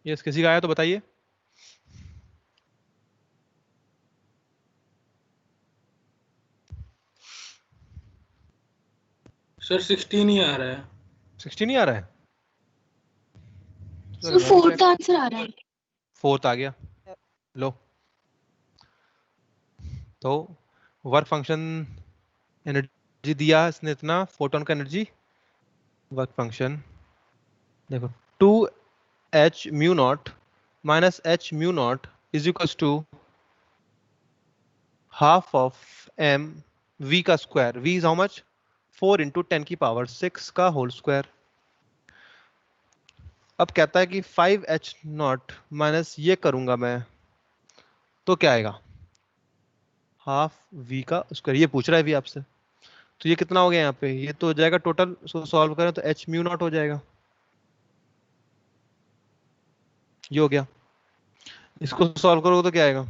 यस किसी का आया तो बताइए। सर 16 ही आ रहा है। 16 ही आ रहा है, So fourth आंसर आ रहा है। फोर्थ आ गया, लो तो वर्क फंक्शन एनर्जी दिया इसने इतना, फोटोन का एनर्जी, वर्क फंक्शन देखो 2h mu naught minus h mu naught is equals to half of m v का square, v is how much, 4 into 10 की पावर 6 का होल स्क्वायर। अब कहता है कि 5h नॉट माइनस ये करूंगा मैं तो क्या आएगा, हाफ v का स्क्वायर, ये पूछ रहा है v आपसे, तो ये कितना हो गया यहाँ पे, ये तो हो जाएगा टोटल, सॉल्व करें तो h म्यू नॉट हो जाएगा, ये हो गया। इसको सॉल्व करोगे तो क्या आएगा,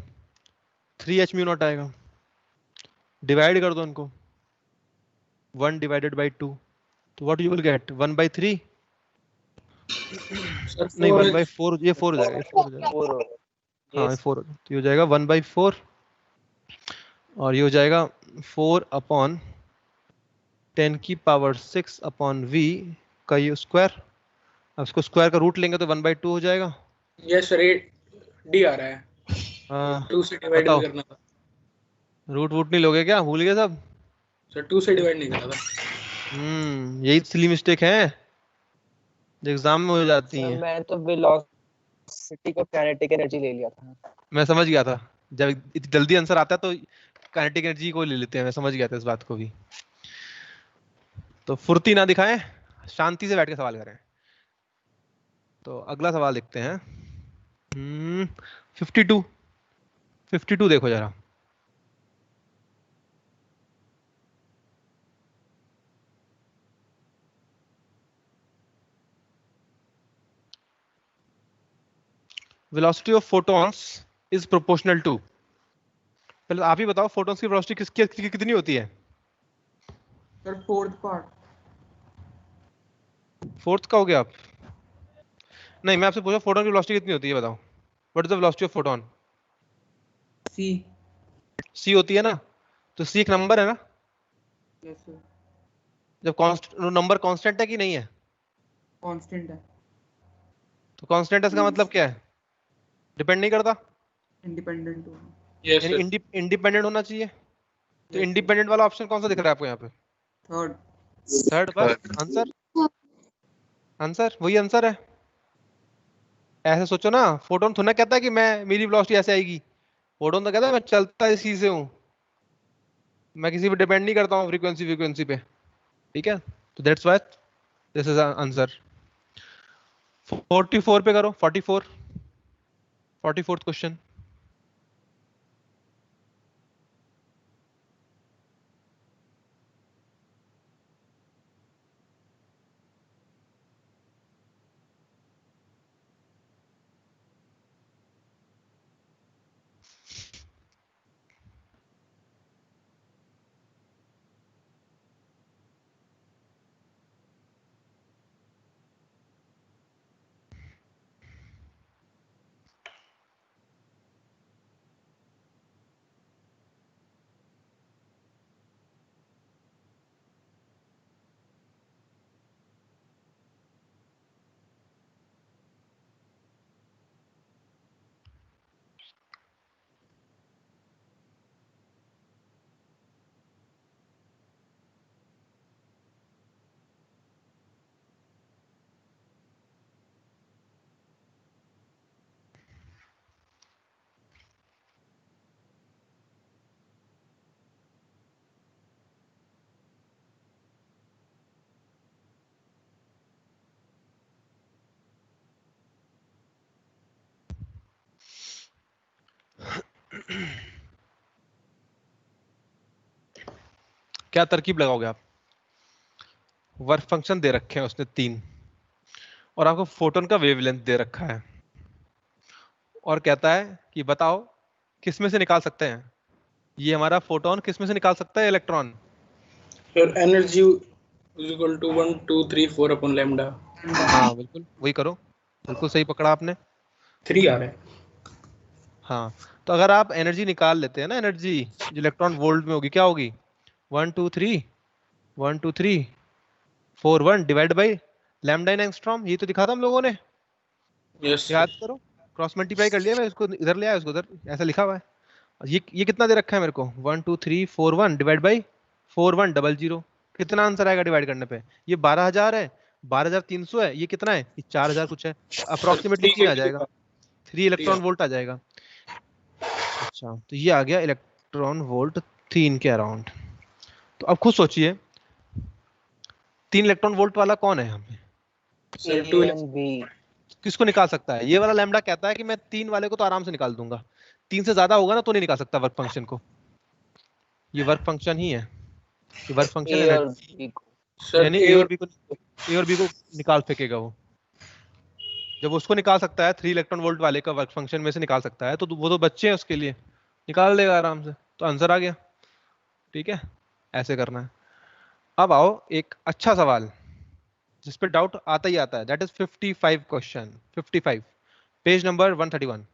3h म्यू नॉट आएगा, डिवाइड कर दो इनको, 1 डिवाइडेड बाई 2, तो what you will gate 1/3, sir नहीं 4 1/4, ये 4 हो जाएगा, ये 4 हो जाएगा, 4 हाँ ये 4 हो जाएगा, तो ये हो जाएगा 1/4 और ये हो जाएगा 4 अपॉन 10 की पावर 6 अपॉन v का ये स्क्वायर, अब इसको स्क्वायर का रूट लेंगे तो 1/2 हो जाएगा। यस सर, डी आ रहा है, हाँ 2 से डिवाइड बताओ, भी करना था रूट वूट नहीं लोगे क्या, भूल गए सब? सर, 2 से डिवाइड नहीं करा था। यही सिली मिस्टेक है जो एग्जाम में हो जाती सर हैं। मैं तो वेलोसिटी को काइनेटिक एनर्जी ले लिया था। मैं समझ गया था, जब इतनी जल्दी आंसर आता है तो काइनेटिक एनर्जी को ले लेते हैं, मैं समझ गया था इस बात को भी। तो फुर्ती ना दिखाएं, शांति से बैठ के सवाल करें। तो अगला सवाल देखते हैं 52 देखो जरा, velocity of photons is proportional to, पहले आप ही बताओ फोटॉन्स की वेलोसिटी कितनी होती है? Sir fourth part. फोर्थ का हो गया आप? नहीं, मैं आपसे पूछा फोटोन की वेलोसिटी कितनी होती है, बताओ। What is the velocity of photon? C. C होती है ना, तो सी एक नंबर है ना। Yes sir. जब नंबर कांस्टेंट है कि नहीं है? कांस्टेंट है। तो कांस्टेंट है इसका मतलब क्या है? डिपेंड नहीं करता, इंडिपेंडेंट हो। यस यानी सर। इंडिपेंडेंट होना चाहिए। तो Yes, sir. इंडिपेंडेंट वाला ऑप्शन कौन सा दिख रहा है आपको यहाँ पे? थर्ड। थर्ड, बस आंसर। आंसर वही आंसर है। ऐसे सोचो ना, फोटोन थोड़ा ना कहता है कि मैं मेरी वेलोसिटी ऐसे आएगी। फोटोन तो कहता है मैं चलता इसी से हूँ, मैं किसी पे डिपेंड नहीं करता हूँ फ्रीक्वेंसी पे। ठीक है, तो that's why this is answer. 44 पे करो, 44, 44th क्वेश्चन। क्या तरकीब लगाओगे आप? वर्क फंक्शन दे रखे हैं उसने 3, और आपको फोटोन का वेवलेंथ दे रखा है, और कहता है कि बताओ किस में से निकाल सकते हैं ये हमारा फोटोन, किस में से निकाल सकता है electron. Sir energy is equal to 1 2 3 4 upon lambda. हाँ बिल्कुल वही करो, बिल्कुल सही पकड़ा आपने। 3 आ रहा है। हाँ, तो अगर आप एनर्जी निकाल लेते हैं ना, एनर्जी जो इलेक्ट्रॉन वोल्ट में होगी, क्या होगी? 1 2 3 divide by lambda in angstrom. ये तो दिखा था हम लोगों ने, यस याद करो। क्रॉस मल्टीप्लाई कर लिया, मैं इसको इधर ले आया, उसको उधर, ऐसा लिखा हुआ है। और ये कितना दे रखा है मेरे को? 1 2 3 4 1 डिवाइड बाई 4100। कितना आंसर आएगा डिवाइड करने पे? ये 12,000 है, 12,300 है, ये कितना है? ये 4,000 कुछ है, सर अप्रोक्सीमेटली 3 आ जाएगा, 3 3 इलेक्ट्रॉन वोल्ट आ जाएगा। अच्छा, तो ये आ गया इलेक्ट्रॉन वोल्ट 3 के अराउंड। तो अब खुद सोचिए 3 इलेक्ट्रॉन वोल्ट वाला कौन है यहाँ पे? Sir A 2 and B. किसको निकाल सकता है? ये वाला लैम्डा कहता है कि मैं 3 वाले को तो आराम से निकाल दूंगा, 3 से ज्यादा होगा ना तो नहीं निकाल सकता वर्क फंक्शन को। ये वर्क फंक्शन ही है, ये वर्क फंक्शन ए है, और बी को। सर यानी ए और बी को निकाल फेंकेगा वो। जब उसको निकाल सकता है 3 इलेक्ट्रॉन वोल्ट वाले का वर्क फंक्शन में से निकाल सकता है, तो वो तो बच्चे हैं उसके लिए, निकाल देगा आराम से, तो आंसर आ गया। ठीक है, ऐसे करना है। अब आओ एक अच्छा सवाल जिस पे डाउट आता ही आता है, that is 55 question, 55, page number 131।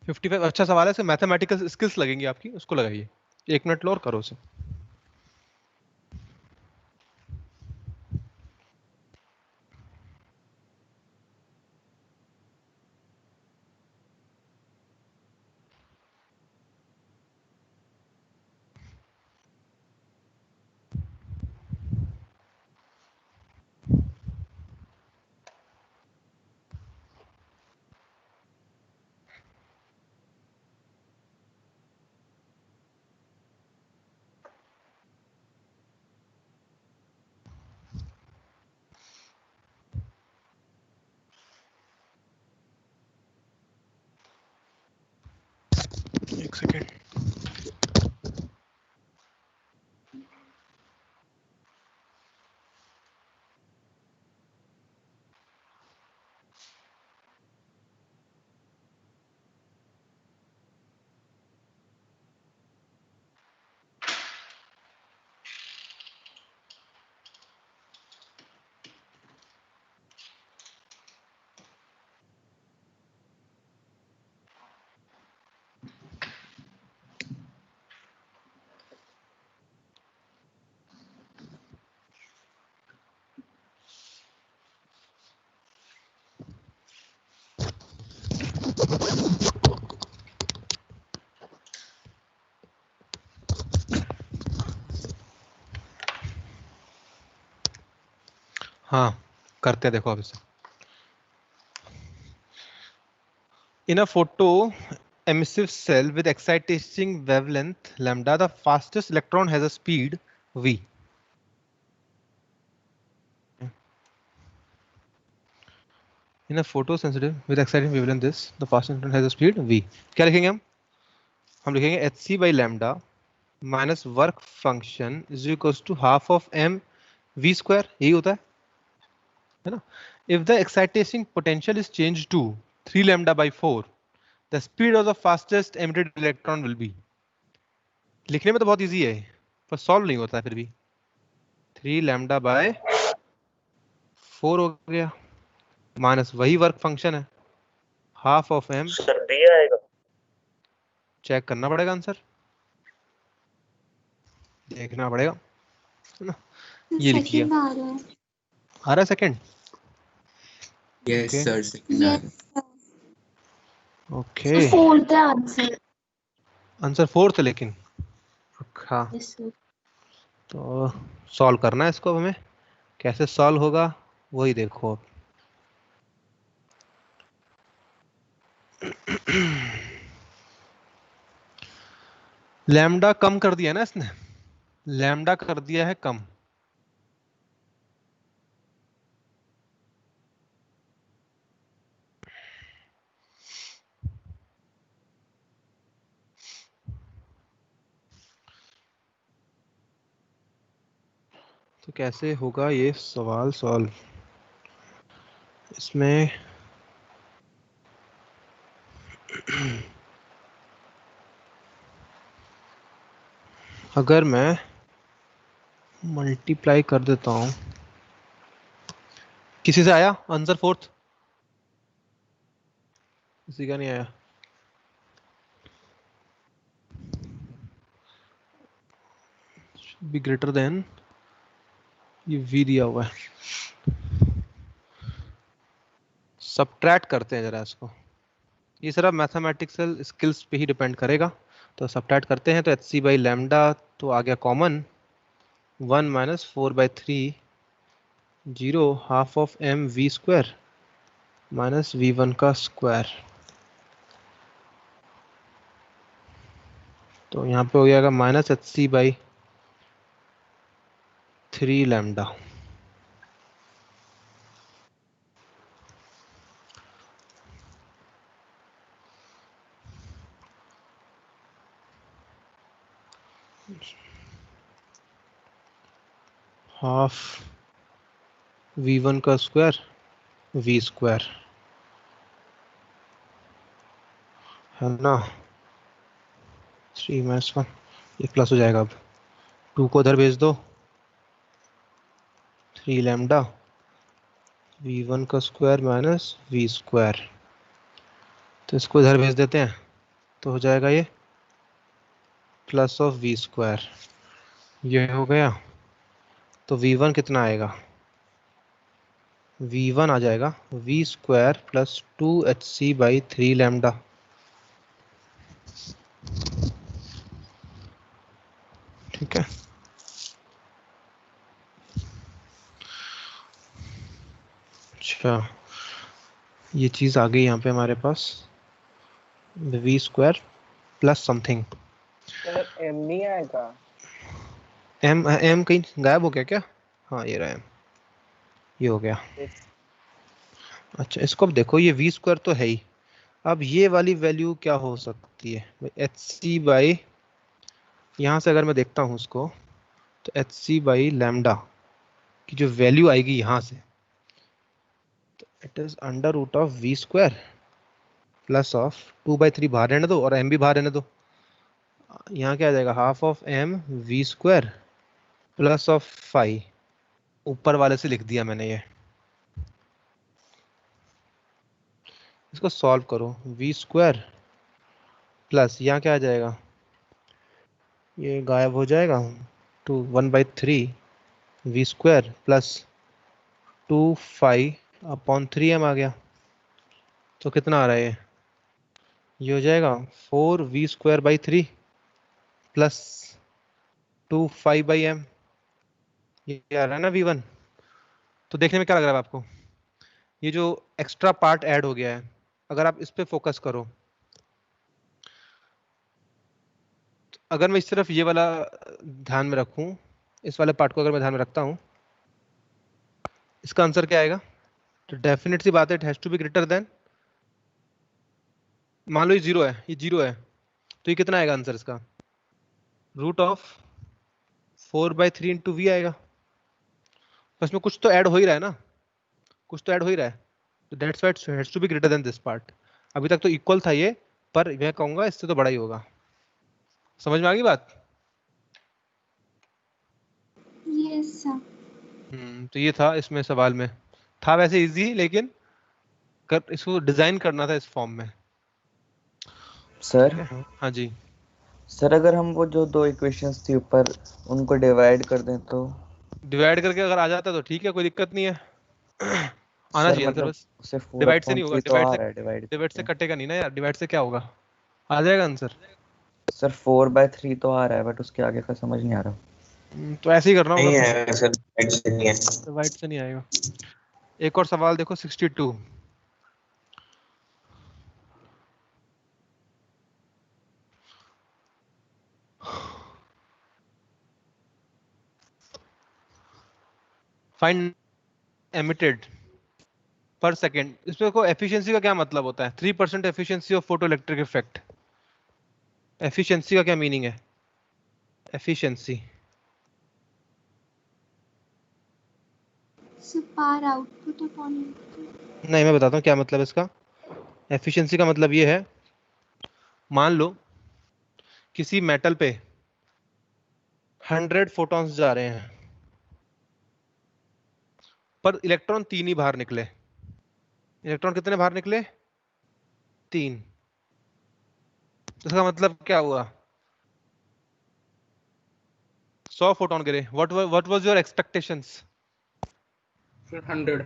Fifty five अच्छा सवाल है, इससे मैथमेटिकल स्किल्स लगेंगी आपकी, उसको लगाइए। 1 मिनट लो और करो उसे। एक सेकेंड। हाँ करते हैं, देखो अब इसे। In a photo emissive cell with excitation wavelength lambda, the fastest electron has a speed v. In a photosensitive with exciting wavelength this, the fastest electron has a speed v. क्या लिखेंगे हम लिखेंगे hc by lambda minus work function is equals to half of m v square, यही होता है ना? If the excitation potential is changed to 3 lambda by 4, the speed of the fastest emitted electron will be. लिखने में तो बहुत easy है पर सॉल्व नहीं होता है फिर भी। 3 लैम्डा बाय 4 हो गया माइनस वही वर्क फंक्शन है half of M. Sir B आएगा। चेक करना पड़ेगा आंसर, देखना पड़ेगा, है ना? ये लिख लिया। सेकंड आ रहा है। आ रहा है second? Yes Okay. Sir second आ रहा है। यस ओके, फोर्थ है आंसर। आंसर 4 है लेकिन। हाँ यस सर। तो सॉल्व करना है इसको, हमें कैसे सॉल्व होगा वही देखो अब। लैम्डा कम कर दिया ना इसने, लैम्डा कर दिया है कम। तो कैसे होगा ये सवाल सॉल्व? इसमें अगर मैं मल्टीप्लाई कर देता हूं, किसी से आया आंसर 4? किसी का नहीं आया। बी ग्रेटर देन, ये v दिया हुआ है। सब्ट्रैक्ट करते हैं जरा इसको, ये सिर्फ मैथमेटिकल स्किल्स पे ही डिपेंड करेगा। तो सब्ट्रैक्ट करते हैं तो एच सी बाई लैम्डा तो आ गया common, 1 minus 4/3 0 half of M V square minus v1 का स्क्वायर। तो यहाँ पे हो जाएगा minus H C by 3 lambda. Half v1 का स्क्वायर v स्क्वायर, है ना? 3 माइनस 1, ये प्लस हो जाएगा। अब 2 को उधर भेज दो, 3 लैम्डा v1 का स्क्वायर माइनस v स्क्वायर। तो इसको इधर भेज देते हैं तो हो जाएगा ये प्लस ऑफ v स्क्वायर, ये हो गया। तो v1 कितना आएगा? v1 आ जाएगा v square plus 2hc by 3 lambda. ठीक है, अच्छा ये चीज आ गई यहाँ पे हमारे पास, v square plus something. Sir M नहीं आएगा? एम कहीं गायब हो गया क्या? हाँ ये रहा एम, ये हो गया। अच्छा इसको अब देखो, ये v स्क्वायर तो है ही। अब ये वाली वैल्यू क्या हो सकती है? एच सी बाई, यहाँ से अगर मैं देखता हूँ उसको तो एच सी बाई लैम्डा की जो वैल्यू आएगी यहाँ से, तो it is under root of v square plus of 2/3 बाहर रहने दो और m भी बाहर रहने दो। यहाँ क्या आ जाएगा? Half of m v square plus of 5, ऊपर वाले से लिख दिया मैंने ये। इसको सॉल्व करो, v स्क्वायर प्लस यहाँ क्या आ जाएगा? ये गायब हो जाएगा, 1/3 v square plus 2 5 upon 3m आ गया। तो कितना आ रहा है ये? ये हो जाएगा 4v²/3 प्लस 2 5/m, ये आ रहा है ना v1। तो देखने में क्या लग रहा है आपको, ये जो एक्स्ट्रा पार्ट ऐड हो गया है, अगर आप इस पे फोकस करो, अगर मैं इस तरफ ये वाला ध्यान में रखूं, इस वाले पार्ट को अगर मैं ध्यान में रखता हूं, इसका आंसर क्या आएगा? तो डेफिनेट सी बात है, it has to be greater than, मान लो ये जीरो है, ये जीरो है, तो ये कितना आएगा आंसर इसका? √4/3 इंटू वी आएगा। बस में कुछ तो ऐड हो ही रहा है ना, कुछ तो ऐड हो ही रहा है, तो that's why it has to be greater than this part. अभी तक तो इक्वल था ये, पर मैं कहूंगा इससे तो बड़ा ही होगा। समझ में आ गई बात? Yes sir. तो ये था इसमें सवाल में, था वैसे इजी, लेकिन इसको डिजाइन करना था इस फॉर्म में। सर हाँ जी, सर अगर हम वो जो दो इक्वेशंस थी ऊपर उनको डिवाइड कर दें तो? डिवाइड करके अगर आ जाता तो ठीक है, कोई दिक्कत नहीं है। आना सर चाहिए आंसर, मतलब बस उससे 4 डिवाइड से अपॉन नहीं होगा, 3 तो आ रहा है, डिवाइड डिवाइड से कटेगा नहीं ना यार, डिवाइड से क्या होगा, आ जाएगा आंसर। सर 4/3 तो आ रहा है, बट उसके आगे का समझ नहीं आ रहा। तो ऐसे ही करना नहीं होगा, है सर, ऐसे नहीं है। डिवाइड से नहीं आएगा। एक और सवाल देखो, 62। फाइंड एमिटेड पर सेकेंड। इसमें को एफिशिएंसी का क्या मतलब होता है? 3% efficiency of photo electric effect. Efficiency का क्या मीनिंग है? Efficiency sir power output upon input. नहीं, मैं बताता हूँ क्या मतलब इसका। एफिशिएंसी का मतलब ये है, मान लो किसी मेटल पे 100 फोटॉन्स जा रहे हैं, पर इलेक्ट्रॉन 3 ही बाहर निकले। इलेक्ट्रॉन कितने बाहर निकले? 3। इसका मतलब क्या हुआ? 100 फोटॉन गिरे। What was your expectations? 100।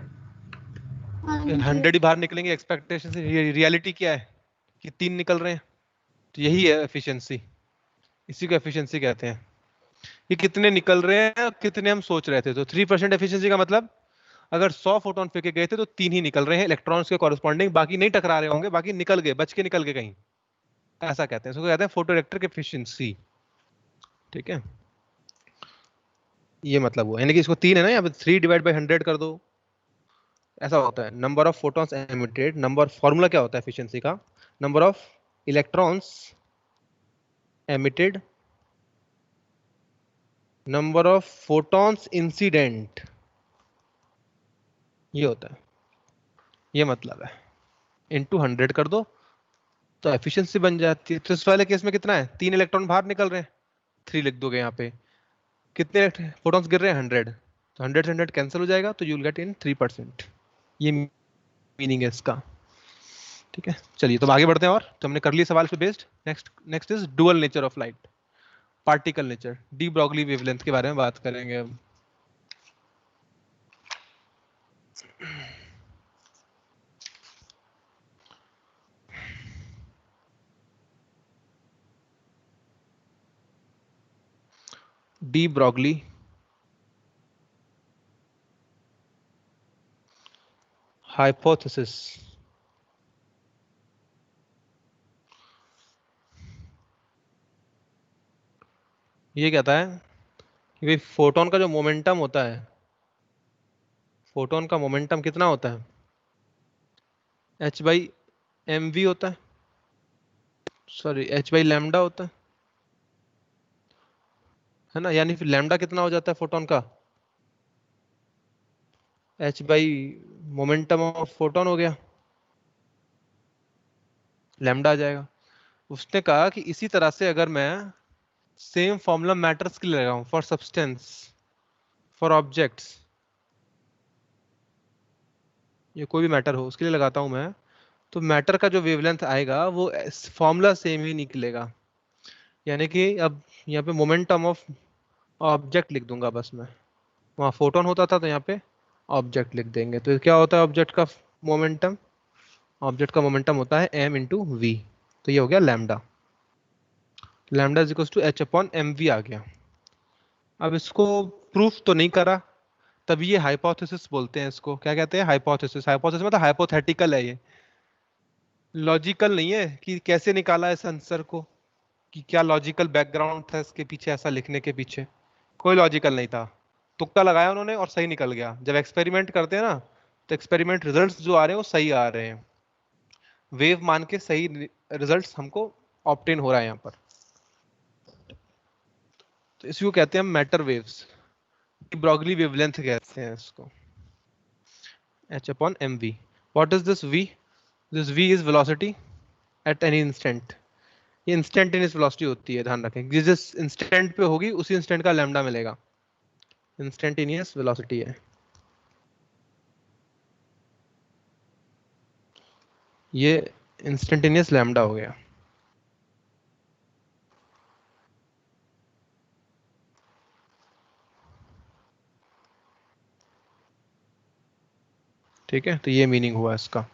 100 ही बाहर निकलेंगे, एक्सपेक्टेशन से रियलिटी क्या है कि 3 निकल रहे हैं। तो यही है एफिशिएंसी, इसी को एफिशिएंसी कहते हैं। ये कितने निकल रहे हैं और कितने हम सोच रहे थे। तो 3% एफिशिएंसी का मतलब, अगर 100 फोटोन फेंके गए थे तो 3 ही निकल रहे हैं इलेक्ट्रॉन्स के कॉरेस्पॉन्डिंग, बाकी नहीं टकरा रहे होंगे, बाकी निकल गए, बच के निकल गए कहीं। ऐसा कहते हैं, इसको कहते हैं फोटो इलेक्ट्रिक एफिशिएंसी। ठीक है, ये मतलब हुआ, यानी कि इसको 3 है ना, यहाँ पे 3/100 कर दो, ऐसा होता है। Number of photons emitted, number, formula क्या होता है एफिशिएंसी का? नंबर ऑफ electrons emitted, number of photons incident, ये होता है, ये मतलब है। इनटू 100 कर दो तो एफिशिएंसी बन जाती है। तो इस वाले केस में कितना है? 3 इलेक्ट्रॉन बाहर निकल रहे हैं, 3 लिख दोगे यहाँ पे। कितने फोटॉन्स गिर रहे हैं? 100। तो 100 से 100 कैंसिल हो जाएगा, तो यू विल गेट इन 3%। ये मीनिंग है इसका। ठीक है, चलिए तो आगे बढ़ते हैं। और तो हमने कर लिया सवाल पे based. Next is dual nature of light, particle nature, de Broglie wavelength के बारे में बात करेंगे अब। De Broglie hypothesis. ये कहता है कि भाई फोटोन का जो मोमेंटम होता है, फोटोन का मोमेंटम कितना होता है? h/mv होता है, सॉरी h/लैम्डा होता है ना। यानी फिर लैम्डा कितना हो जाता है फोटोन का? h/मोमेंटम ऑफ फोटोन हो गया, लैम्डा आ जाएगा। उसने कहा कि इसी तरह से अगर मैं सेम फॉर्मूला मैटर्स के लिए लगाऊं, फॉर सब्सटेंस, फॉर ऑब्जेक्ट्स, ये कोई भी मैटर हो उसके लिए लगाता हूं मैं, तो मैटर का जो वेवलेंथ आएगा वो फॉर्मूला सेम ही निकलेगा। यानी कि अब यहाँ पे मोमेंटम ऑफ ऑब्जेक्ट लिख दूंगा बस मैं, वहाँ फोटोन होता था तो यहाँ पे ऑब्जेक्ट लिख देंगे। तो क्या होता है ऑब्जेक्ट का मोमेंटम? ऑब्जेक्ट का मोमेंटम होता है m इंटू वी। तो ये हो गया lambda, lambda is equals to H upon M V आ गया। अब इसको प्रूफ तो नहीं करा, तभी ये हाइपोथेसिस बोलते हैं इसको। क्या कहते हैं? हाइपोथेसिस। हाइपोथेसिस मतलब हाइपोथेटिकल है, ये लॉजिकल नहीं है कि कैसे निकाला इस आंसर को, कि क्या लॉजिकल बैकग्राउंड था इसके पीछे, ऐसा लिखने के पीछे कोई लॉजिकल नहीं था, तुक्का लगाया उन्होंने और सही निकल गया। जब एक्सपेरिमेंट करते हैं ना, तो एक्सपेरिमेंट रिजल्ट्स जो आ रहे हैं वो सही आ रहे हैं, वेव मान के सही रिजल्ट्स हमको ऑब्टेन हो रहा है यहाँ पर। तो इसको कहते हैं मैटर वेव्स, ब्रॉगली वेवलेंथ कहते हैं इसको, h upon mv। what is this v? this v is velocity at any instant। ये इंस्टेंटेनियस वेलोसिटी होती है, ध्यान रखें, जिस इंस्टेंट पे होगी उसी इंस्टेंट का लैम्डा मिलेगा, इंस्टेंटेनियस वेलोसिटी है ये, इंस्टेंटेनियस लैम्डा हो गया। ठीक है, तो ये मीनिंग हुआ इसका,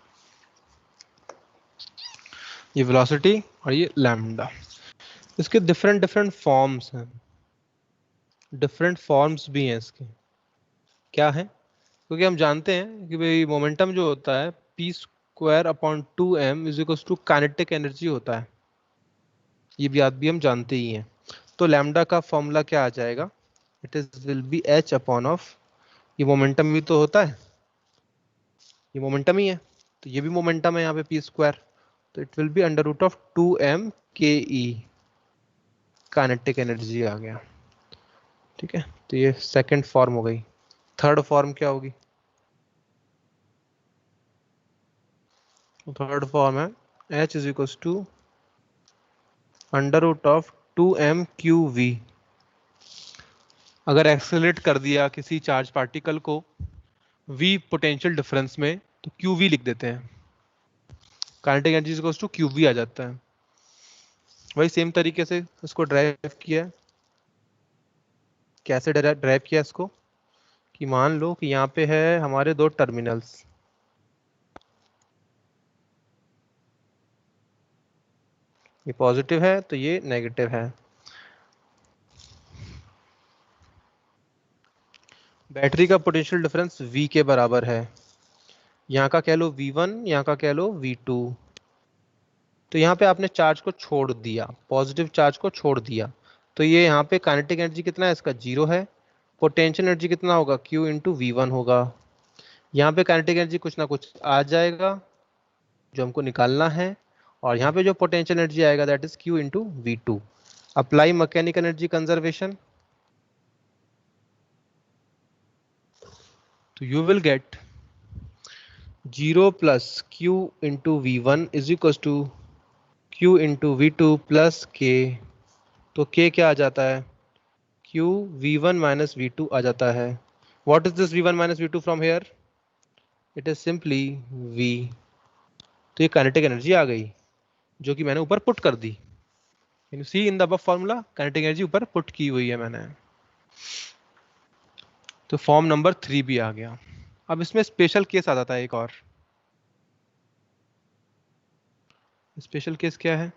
ये वेलोसिटी और ये लैम्डा। इसके डिफरेंट डिफरेंट फॉर्म्स हैं, डिफरेंट फॉर्म्स भी हैं इसके। क्या है? क्योंकि हम जानते हैं कि भाई मोमेंटम जो होता है p square upon 2m is equal to kinetic energy होता है, ये बात भी हम जानते ही हैं। तो लैम्डा का फॉर्मूला क्या आ जाएगा? It is will be h upon of, ये मोमेंटम भी तो होता है, ये मोमेंटम ही है, तो ये भी मोमेंटम है यहाँ पे p स्क्वायर, तो it will be under root of 2m के ई, काइनेटिक एनर्जी आ गया। ठीक है, तो ये सेकंड फॉर्म हो गई। थर्ड फॉर्म क्या होगी? थर्ड फॉर्म है h is equal to under root of 2m Q V. अगर एक्सेलरेट कर दिया किसी चार्ज पार्टिकल को v पोटेंशियल डिफरेंस में, तो क्यू वी लिख देते हैं, kinetic energy is equal to Q V आ जाता है। वही सेम तरीके से इसको ड्राइव किया है। कैसे ड्राइव किया इसको? कि मान लो कि यहाँ पे है हमारे दो टर्मिनल्स, ये पॉजिटिव है तो ये नेगेटिव है। बैटरी का पोटेंशियल डिफरेंस V के बराबर है, यहाँ का कह लो V1, यहाँ का कह लो V2। तो यहाँ पे आपने चार्ज को छोड़ दिया, पॉजिटिव चार्ज को छोड़ दिया, तो ये यहाँ पे काइनेटिक एनर्जी कितना है इसका? 0 है। पोटेंशियल एनर्जी कितना होगा? Q इंटू V1 होगा। यहाँ पे काइनेटिक एनर्जी कुछ ना कुछ आ जाएगा जो हमको निकालना है, और यहाँ पे जो पोटेंशियल एनर्जी आएगा that is Q into V2। Apply mechanical energy conservation, तो you will get 0 plus Q into V1 is equal to Q into V2 plus K। तो K क्या आ जाता है? Q V1 माइनस V2 आ जाता है। What is this V1 minus V2 from here? It is simply V। तो ये kinetic energy आ गई जो कि मैंने ऊपर पुट कर दी। Can you see in the above formula? Kinetic energy ऊपर पुट की हुई है मैंने। तो फॉर्म नंबर 3 भी आ गया। अब इसमें स्पेशल केस आ जाता है एक और। स्पेशल केस क्या है?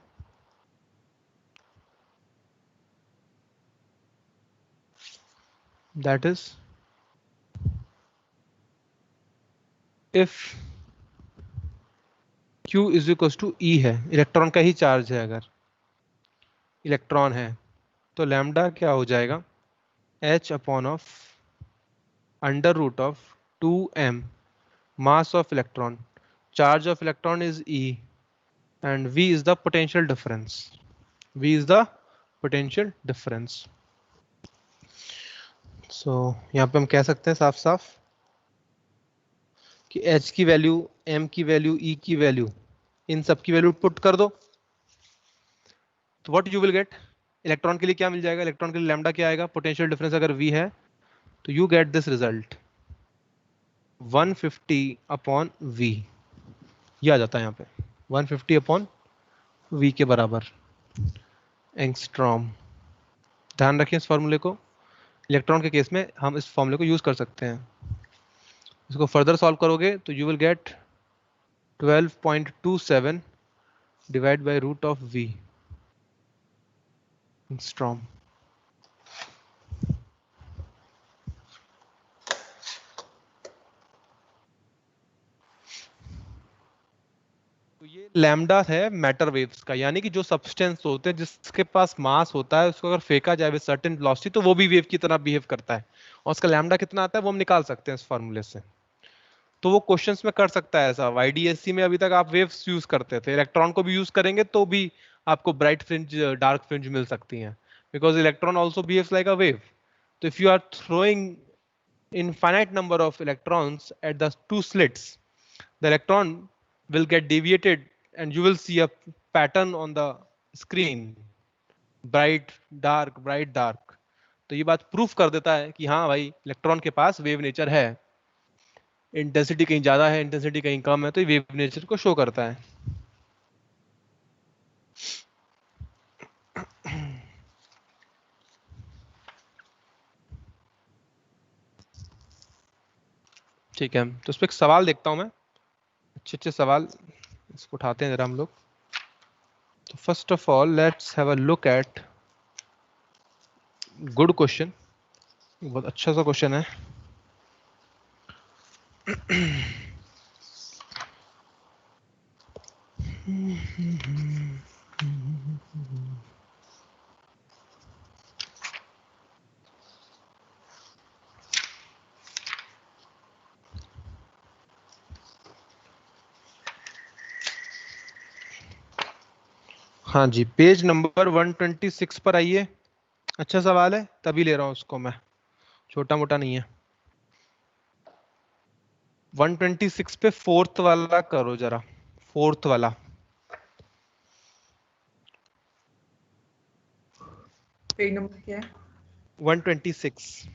That is if Q is equal to E है, इलेक्ट्रॉन का ही चार्ज है, अगर इलेक्ट्रॉन है तो लैम्डा क्या हो जाएगा? H upon of under root of 2m mass of electron, charge of electron is E and V is the potential difference, V is the potential difference। so यहाँ पे हम कह सकते हैं साफ साफ कि H की वैल्यू, M की वैल्यू, E की वैल्यू, इन सब की वैल्यू पुट कर दो, तो what you will gate? Electron के लिए क्या मिल जाएगा? इलेक्ट्रॉन के लिए लैम्डा क्या आएगा? पोटेंशियल डिफरेंस अगर V है तो you get this result 150 upon V, ये आ जाता है यहाँ पे 150 अपॉन V के बराबर एंगस्ट्रॉम। ध्यान रखिए इस फॉर्मूले को, इलेक्ट्रॉन के केस में हम इस फॉर्मूले को यूज कर सकते हैं। इसको फर्दर सॉल्व करोगे तो you will get 12.27 divide by root of v angstrom. तो ये लैम्डा है मैटर वेव्स का, यानी कि जो सब्सटेंस होते हैं जिसके पास मास होता है उसको अगर फेंका जाए विद सर्टेन वेलोसिटी तो वो भी वेव की तरह बिहेव करता है, और उसका लैम्डा कितना आता है वो हम निकाल सकते हैं इस फॉर्मूले से। तो वो क्वेश्चंस में कर सकता है ऐसा। YDSC में अभी तक आप वेव्स यूज करते थे, इलेक्ट्रॉन को भी यूज करेंगे तो भी आपको ब्राइट फ्रिंज डार्क फ्रिंज मिल सकती हैं, because electron also behaves like a wave. तो if you are throwing infinite number of electrons at the two slits, the electron will get deviated and you will see a pattern on the screen, bright dark। तो ये बात proof कर देता है कि हाँ भाई इलेक्ट्रॉन के पास वेव नेचर है, इंटेंसिटी कहीं ज्यादा है इंटेंसिटी कहीं कम है, तो ये वेव नेचर को शो करता है। ठीक है, तो इस पर एक सवाल देखता हूं मैं, अच्छे सवाल इसको उठाते हैं जरा हम लोग। तो first of all let's have a look at good question, बहुत अच्छा सा क्वेश्चन है। हाँ जी, पेज नंबर 126 पर आइए। अच्छा सवाल है तभी ले रहा हूं उसको मैं, छोटा मोटा नहीं है। 126 पे फोर्थ वाला करो जरा, फोर्थ वाला। पेज नंबर क्या है? 126।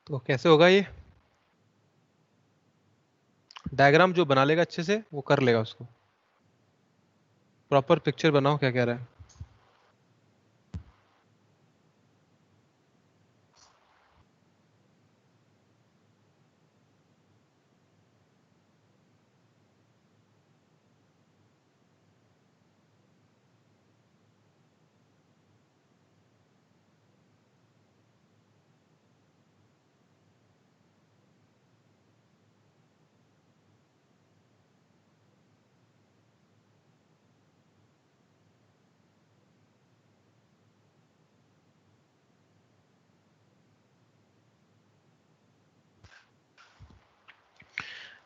तो कैसे होगा ये डायग्राम? जो बना लेगा अच्छे से वो कर लेगा उसको। प्रॉपर पिक्चर बनाओ क्या कह रहा है।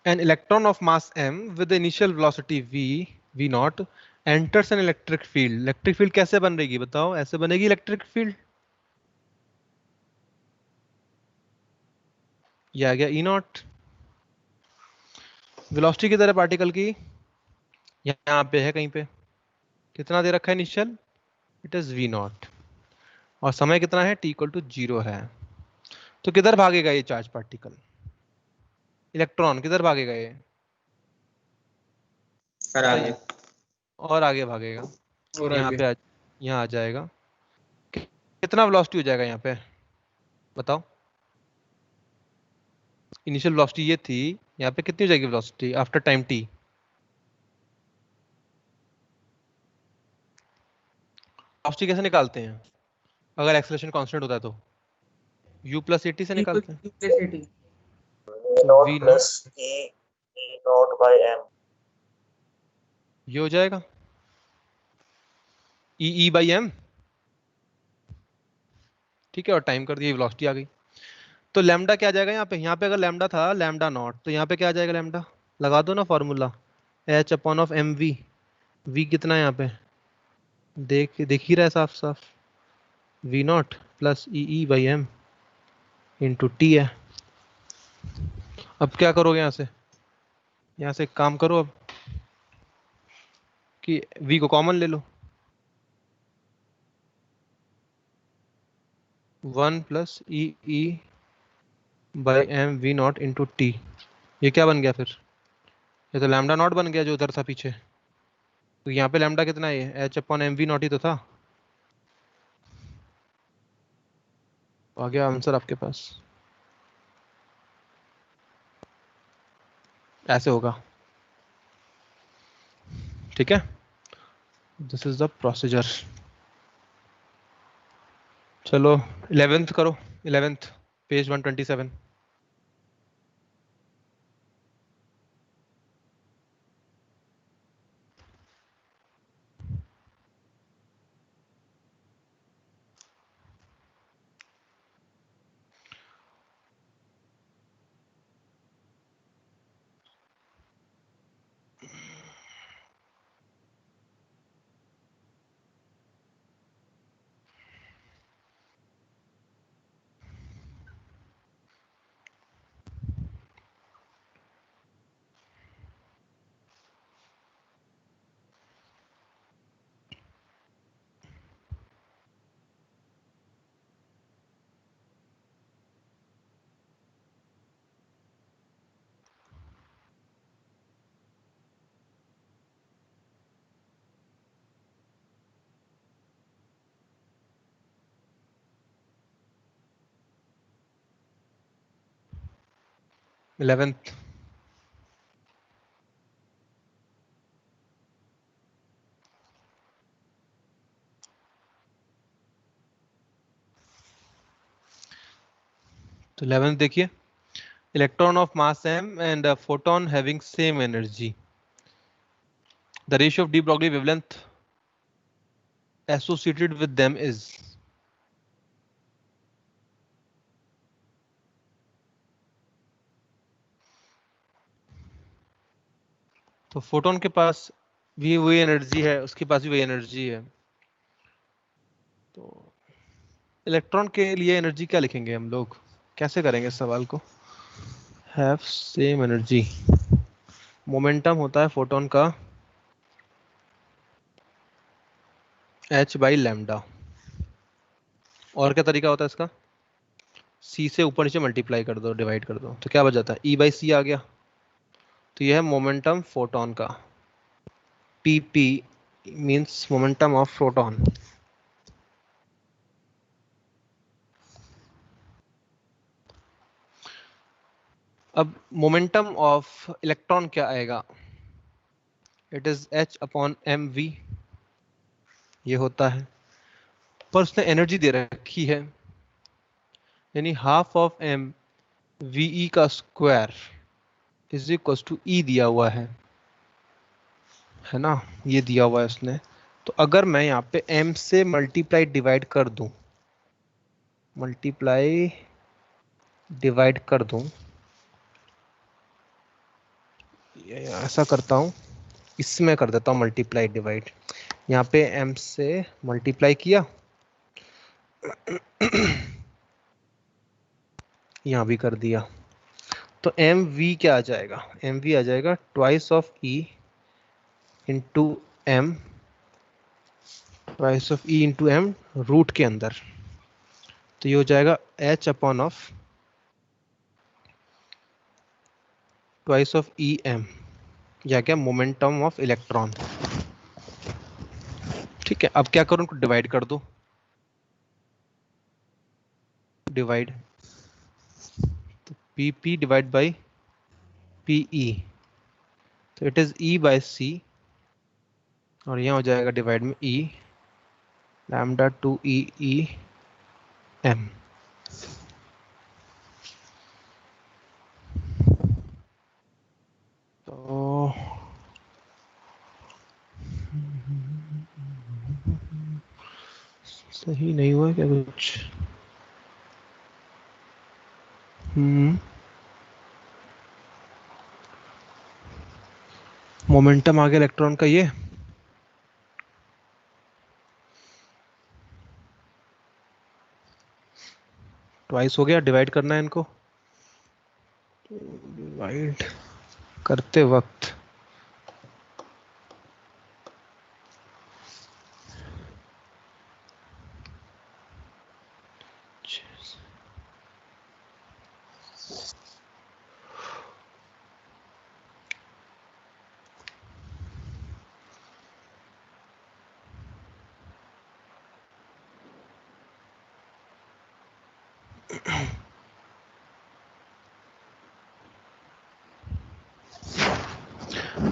An electron of mass m with the initial velocity v naught enters an electric field। Electric field कैसे बन रहेगी बताओ? ऐसे बनेगी इलेक्ट्रिक फील्ड। ये आ गया ई नॉट। वेलोसिटी किधर है पार्टिकल की? यहाँ पे है कहीं पे। कितना दे रखा है initial? It is V nought. और समय कितना है? t इक्वल टू 0 है। तो किधर भागेगा ये चार्ज पार्टिकल? इलेक्ट्रॉन किधर भागेगा ये? सर आगे। और आगे भागेगा। और यहाँ आगे पे यहाँ आ जाएगा। कितना वेलोसिटी हो जाएगा यहाँ पे बताओ? इनिशियल वेलोसिटी ये थी, यहाँ पे कितनी हो जाएगी velocity after time t? Velocity कैसे निकालते हैं अगर एक्सेलरेशन कांस्टेंट होता है तो? u प्लस at से निकालते हैं। v nought e nought by m। ये हो जाएगा e बाई m। ठीक है, और टाइम कर दिया, वेलोसिटी आ गई। तो लैम्डा क्या आ जाएगा यहाँ पे? यहाँ पे अगर लैम्डा था लैम्डा नॉट, तो यहाँ पे क्या आ जाएगा लैम्डा? लगा दो ना formula, h upon of M V. V कितना है यहाँ पे? देख ही रहा है साफ साफ, V nought plus E by M into T है। अब क्या करोगे यहाँ से एक काम करो अब कि v को कॉमन ले लो, 1 plus E by M V nought into T. ये क्या बन गया फिर? ये तो लैम्डा नॉट बन गया जो उधर था पीछे। तो यहाँ पे लैम्डा कितना है? h upon M V nought ही तो था। आ गया आंसर आपके पास। ऐसे होगा, ठीक है। This is the procedure. चलो 11th करो, 11th पेज 127। इलेवेंथ तो 11th देखिए, electron of mass m and a photon having same energy, the ratio of de Broglie wavelength associated with them is। तो फोटोन के पास भी वही एनर्जी है, उसके पास भी वही एनर्जी है। तो इलेक्ट्रॉन के लिए एनर्जी क्या लिखेंगे हम लोग, कैसे करेंगे इस सवाल को? हैव सेम एनर्जी, मोमेंटम होता है फोटोन का h बाई लैम्डा। और क्या तरीका होता है इसका? c से ऊपर नीचे मल्टीप्लाई कर दो, डिवाइड कर दो, तो क्या बच जाता है? e बाई सी आ गया। तो यह है मोमेंटम फोटोन का, pp means momentum of photon. अब मोमेंटम ऑफ इलेक्ट्रॉन क्या आएगा? It is h upon M V, ये होता है। पर उसने एनर्जी दे रखी है, यानी हाफ ऑफ एम वी का स्क्वायर इज इक्वल टू ई दिया हुआ है ना, ये दिया हुआ है उसने। तो अगर मैं यहाँ पे m से मल्टीप्लाई डिवाइड कर दूं, मल्टीप्लाई डिवाइड कर दूं, ऐसा करता हूं, इसमें कर देता हूं मल्टीप्लाई डिवाइड। यहाँ पे m से मल्टीप्लाई किया, यहाँ भी कर दिया, तो एम वी क्या आ जाएगा, एम वी आ जाएगा twice of E into M, twice of E into M root के अंदर, तो ये हो जाएगा H upon of twice of E M, या क्या मोमेंटम ऑफ इलेक्ट्रॉन। ठीक है, अब क्या करो, उनको डिवाइड कर दो, डिवाइड, तो P P divide by P E, तो इट इज ई बाय सी, और यहाँ हो जाएगा डिवाइड में ई लैम्डा टू ई ई एम। तो सही नहीं हुआ क्या कुछ? मोमेंटम आ गया इलेक्ट्रॉन का, ये ट्वाइस हो गया, डिवाइड करना है इनको, डिवाइड करते वक्त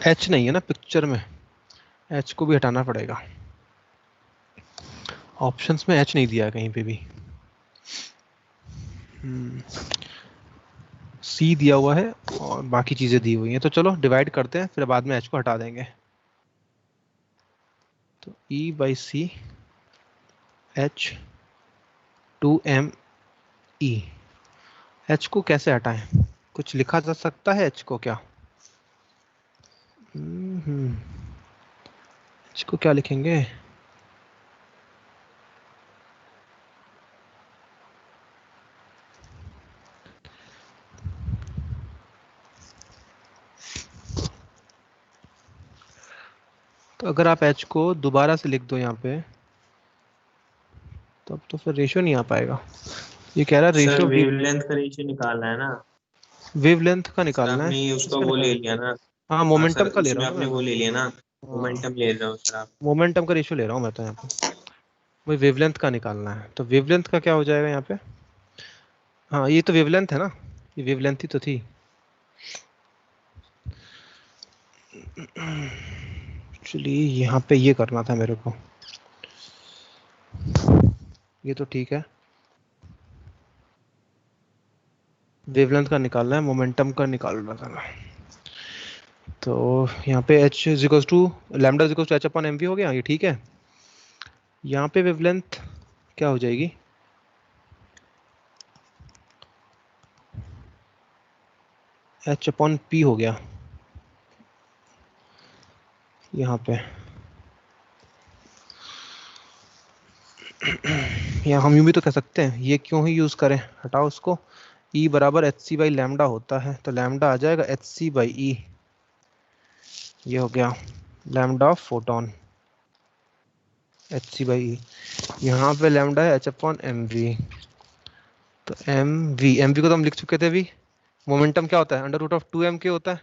एच नहीं है ना पिक्चर में, एच को भी हटाना पड़ेगा, ऑप्शंस में एच नहीं दिया है कहीं पे भी, सी दिया हुआ है और बाकी चीजें दी हुई हैं। तो चलो डिवाइड करते हैं, फिर बाद में एच को हटा देंगे। तो E by C H to M E, H को कैसे हटाएं, कुछ लिखा जा सकता है एच को क्या? एच को क्या लिखेंगे? तो अगर आप एच को दोबारा से लिख दो यहाँ पे, तब तो फिर रेशियो नहीं आ पाएगा। ये कह रहा है रेशियो, वेवलेंथ का रेशियो निकालना है ना, वेवलेंथ का निकालना आपने है, उसका वो ले लिया ना। हाँ मोमेंटम का ले उसमें रहा हूँ आपने वो मैं, ले लिया ना, मोमेंटम ले रहे हो सर आप। मोमेंटम का रेशियो ले रहा हूँ मैं तो यहाँ पे, वही वेवलेंथ का निकालना है। तो वेवलेंथ का क्या हो जाएगा यहाँ पे? हाँ ये तो वेवलेंथ है ना, ये वेवलेंथ ही तो थी। चलिए यहाँ पे ये करना था मेरे को, ये तो ठीक है, वेवलेंथ का निकालना है, मोमेंटम का निकालना था। तो यहाँ पे h is equal to lambda is equal to H upon M V हो गया, ये ठीक है। यहाँ पे वेवलेंथ क्या हो जाएगी? h अपॉन पी हो गया यहाँ पे, यहाँ हम यूं भी तो कह सकते हैं, ये क्यों ही यूज करें, हटाओ उसको। E बराबर एच सी बाई लैम्डा होता है, तो लैम्डा आ जाएगा एच सी बाई ई, ये हो गया lambda of photon, H C by E. यहाँ पे लैम्डा है एच अपॉन एम वी, तो एम वी को तो हम लिख चुके थे भी। मोमेंटम क्या होता है? अंडर रूट ऑफ 2m के होता है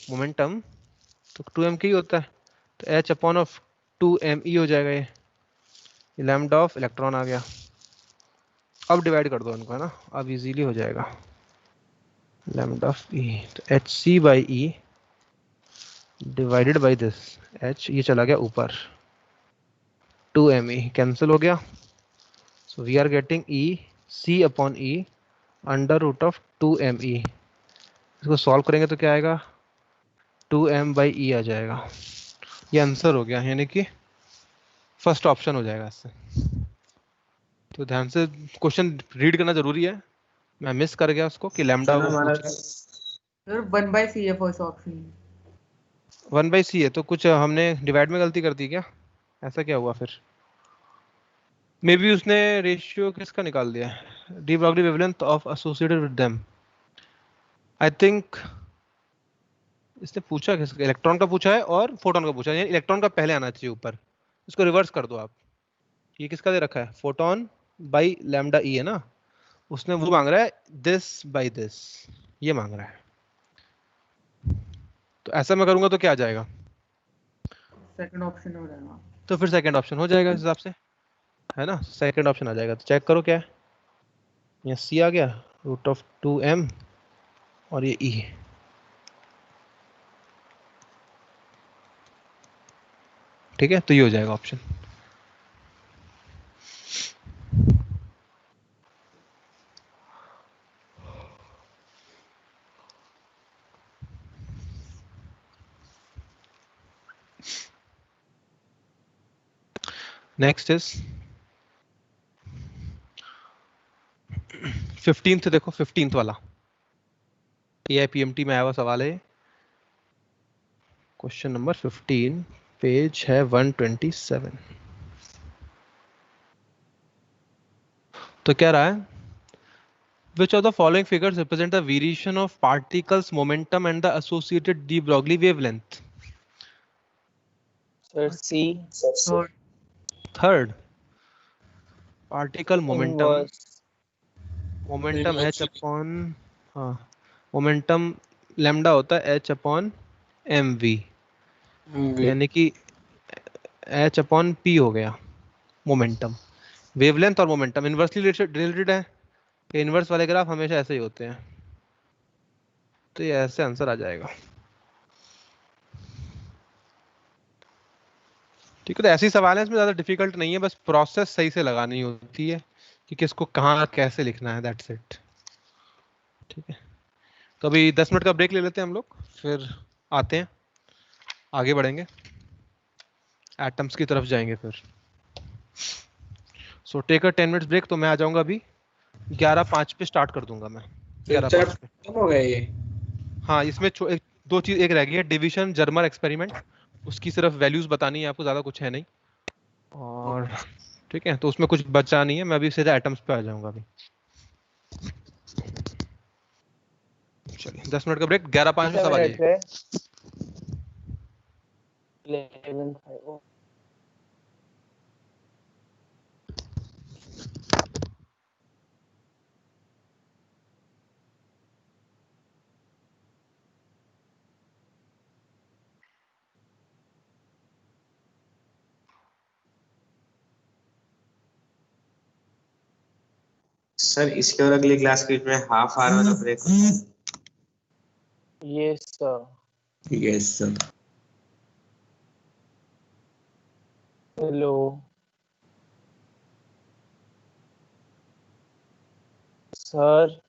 मोमेंटम, तो 2m के ही होता है, तो h अपॉन ऑफ 2me हो जाएगा, ये लैम्डा ऑफ इलेक्ट्रॉन आ गया। अब डिवाइड कर दो इनको, है ना, अब इजीली हो जाएगा, लैम्डा ऑफ e, तो H C by E divided by this h, ये चला गया ऊपर, 2me कैंसिल हो गया, so we are getting e c upon e under root of 2me। इसको सॉल्व करेंगे तो क्या आएगा? 2m बाई ई आ जाएगा, ये आंसर हो गया, यानी कि फर्स्ट ऑप्शन हो जाएगा इससे। तो ध्यान से क्वेश्चन रीड करना जरूरी है, मैं मिस कर गया उसको कि लैम्डा वो हमारा पूछ रहा है। सर 1/c है फर्स्ट ऑप्शन। 1/c है, तो कुछ हमने डिवाइड में गलती कर दी क्या? ऐसा क्या हुआ फिर? मे बी उसने रेशियो किसका निकाल दिया, de Broglie wavelength of associated with them, I think इसने पूछा किसका, इलेक्ट्रॉन का पूछा है और फोटोन का पूछा है, इलेक्ट्रॉन का पहले आना चाहिए ऊपर। इसको रिवर्स कर दो आप। ये किसका दे रखा है, फोटोन बाई लैम्डा ई है ना, उसने वो मांग रहा है दिस बाई दिस, ये मांग रहा है। तो ऐसा मैं करूंगा तो क्या आ जाएगा, सेकंड ऑप्शन हो जाएगा। तो फिर सेकंड ऑप्शन हो जाएगा इस हिसाब से, है ना, सेकंड ऑप्शन आ जाएगा। तो चेक करो क्या है, यहाँ सी आ गया, √2m और ये ई। ठीक है, तो ये हो जाएगा ऑप्शन। नेक्स्ट इज 15th, देखो 15th वाला AIPMT में आया हुआ सवाल है, क्वेश्चन नंबर 15, पेज है 127। तो क्या रहा है, which of the following figures represent the variation of particles momentum and the associated de Broglie wavelength? Sir C third third, particle momentum, inverse momentum h upon, हाँ मोमेंटम लैम्डा होता है h upon mv, यानी कि h upon p हो गया momentum. Wavelength और momentum inversely related है, inverse वाले ग्राफ हमेशा ऐसे ही होते हैं, तो ये ऐसे आंसर आ जाएगा। ठीक है, तो ऐसे ही सवाल है, इसमें ज़्यादा डिफिकल्ट नहीं है, बस प्रोसेस सही से लगानी होती है कि किसको कहाँ कैसे लिखना है, दैट्स इट। ठीक है, तो अभी 10 मिनट का ब्रेक ले लेते हैं हम लोग, फिर आते हैं, आगे बढ़ेंगे, एटम्स की तरफ जाएंगे फिर। So take a 10 minutes break. तो मैं आ जाऊंगा अभी 11:05 पे स्टार्ट कर दूंगा मैं, 11:05 पे। खत्म हो गया ये। हाँ, इसमें दो चीज एक रह गई है, डिवीजन जर्मर एक्सपेरिमेंट, उसकी सिर्फ वैल्यूज बतानी है आपको, ज्यादा कुछ है नहीं। और ठीक है, तो उसमें कुछ बचा नहीं है, मैं अभी सीधा एटम्स पे आ जाऊंगा अभी। चलिए 10 मिनट का ब्रेक, 11:05 में सब आ जाइए। 11 सर इसके और अगली क्लास के बीच में हाफ आवर वाला ब्रेक होता है? Yes sir. Yes sir. Hello sir.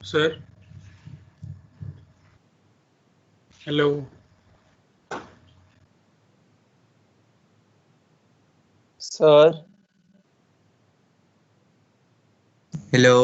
Sir hello sir hello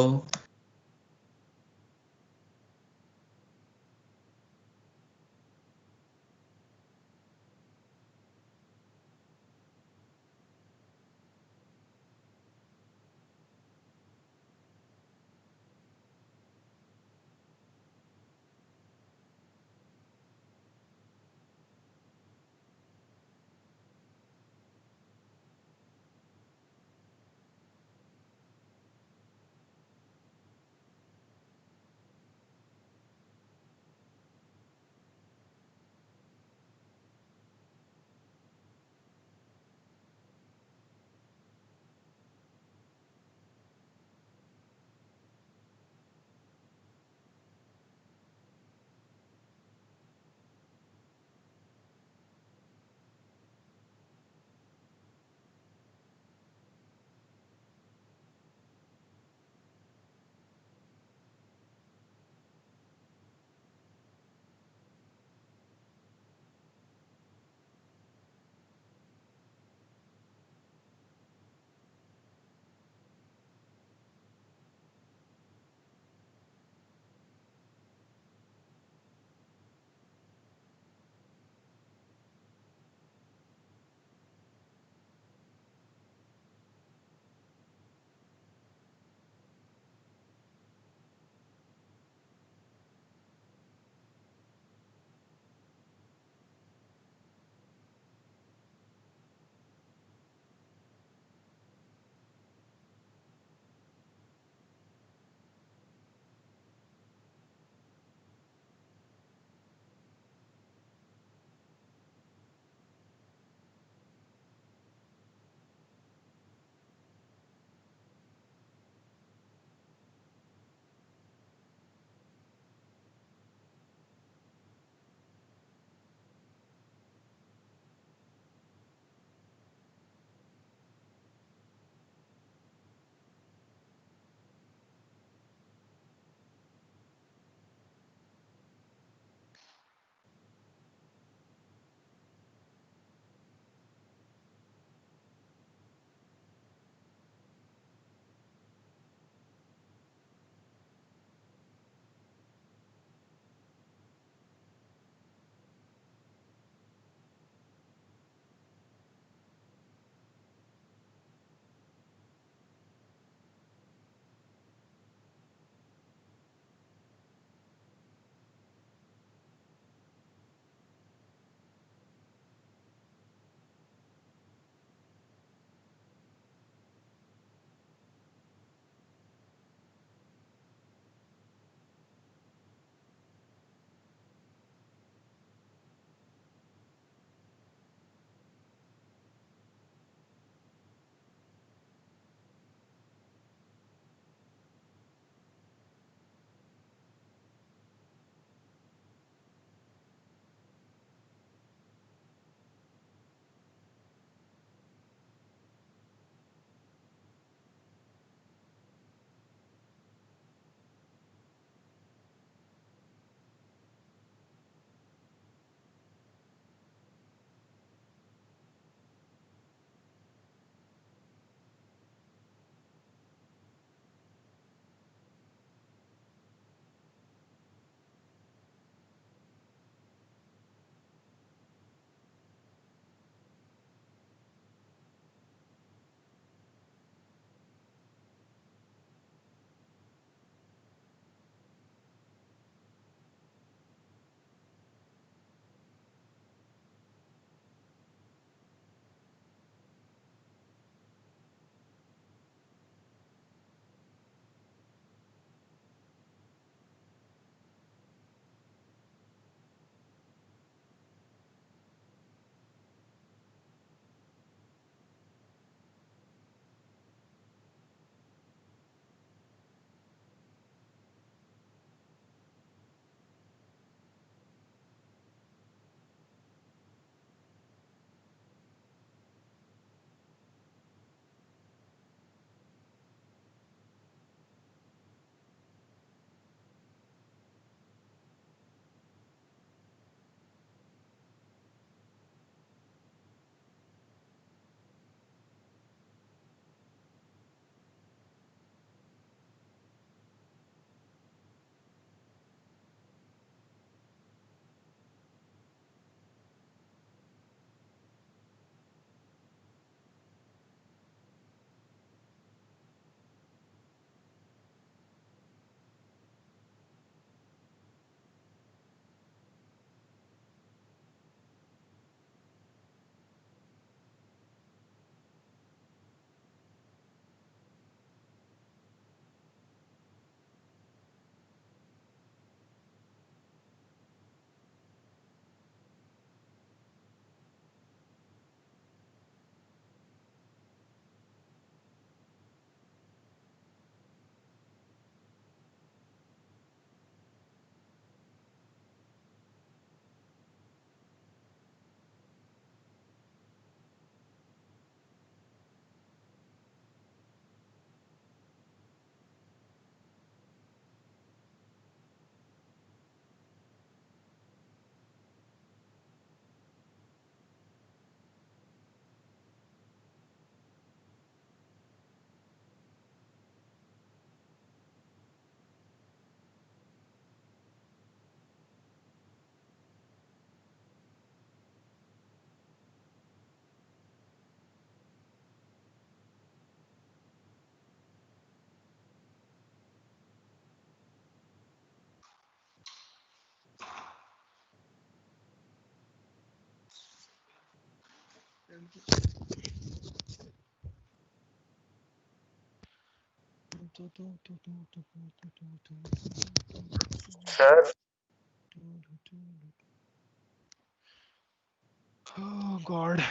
sir Oh God.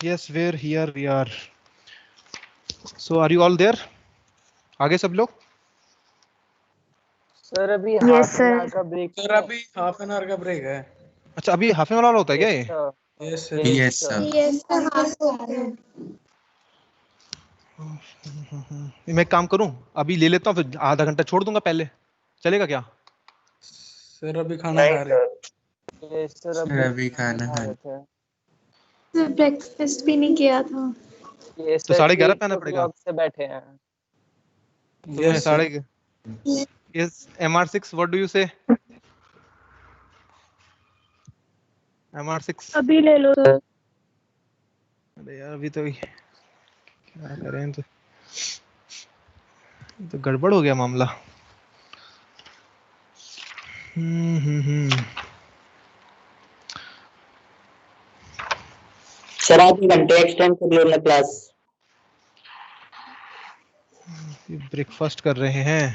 Yes, we're here. We are. So, are you all there? आगे सब लोग? सर अभी Yes, half an sir. Hour का break sir अभी half an hour का break है। अच्छा, अभी हाफ एन आवर वाला होता है क्या ये? Yes sir. Yes sir yes sir half मैं एक काम करूं, अभी ले लेता हूँ, फिर आधा घंटा छोड़ दूंगा पहले, चलेगा क्या? सर अभी खाना खा रहे हैं। यस सर सर अभी खाना खा खा रहे थे। सर ब्रेकफास्ट भी नहीं किया था। यस तो सर 11:30 पे आना 8 पड़ेगा। o'clock से बैठे हैं। तो मैं yes sir. 11:30 Yes, MR6, what do you say? MR6 अभी ले लो सर। अरे यार अभी तो क्या करें, तो गड़बड़ हो गया मामला। सर आधे घंटे एक्सटेंड कर लो ना क्लास। ब्रेकफास्ट कर रहे हैं।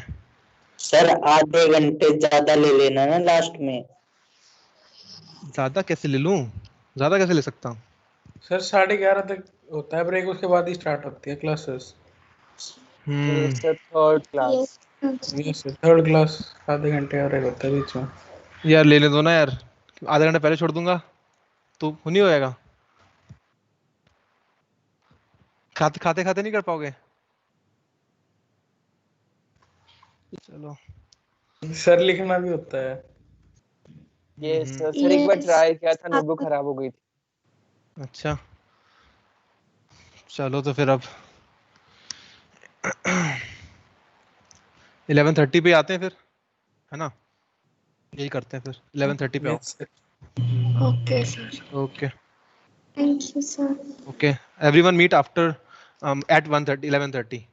सर आधे घंटे ज्यादा ले लेना ना लास्ट में। ज्यादा कैसे ले लूं? ज्यादा कैसे ले सकता हूँ? सर 11:30 तक होता है ब्रेक, उसके बाद ही स्टार्ट होती है classes. Yes sir third class. Yes sir third class आधे घंटे का ब्रेक होता है बीच में। यार लेने दो ना यार, आधा घंटा पहले छोड़ दूंगा तो नहीं होएगा। खाते खाते खाते नहीं कर पाओगे? चलो सर लिखना भी होता है। यस सर एक बार Yes. ट्राई किया था, नोटबुक खराब हो गई थी। अच्छा चलो तो फिर अब 11:30 पे आते हैं फिर, है ना? यही करते हैं फिर 11:30 पे आओ। Yes, sir. Okay sir. Okay thank you sir. Okay, everyone meet after at 1:30 11:30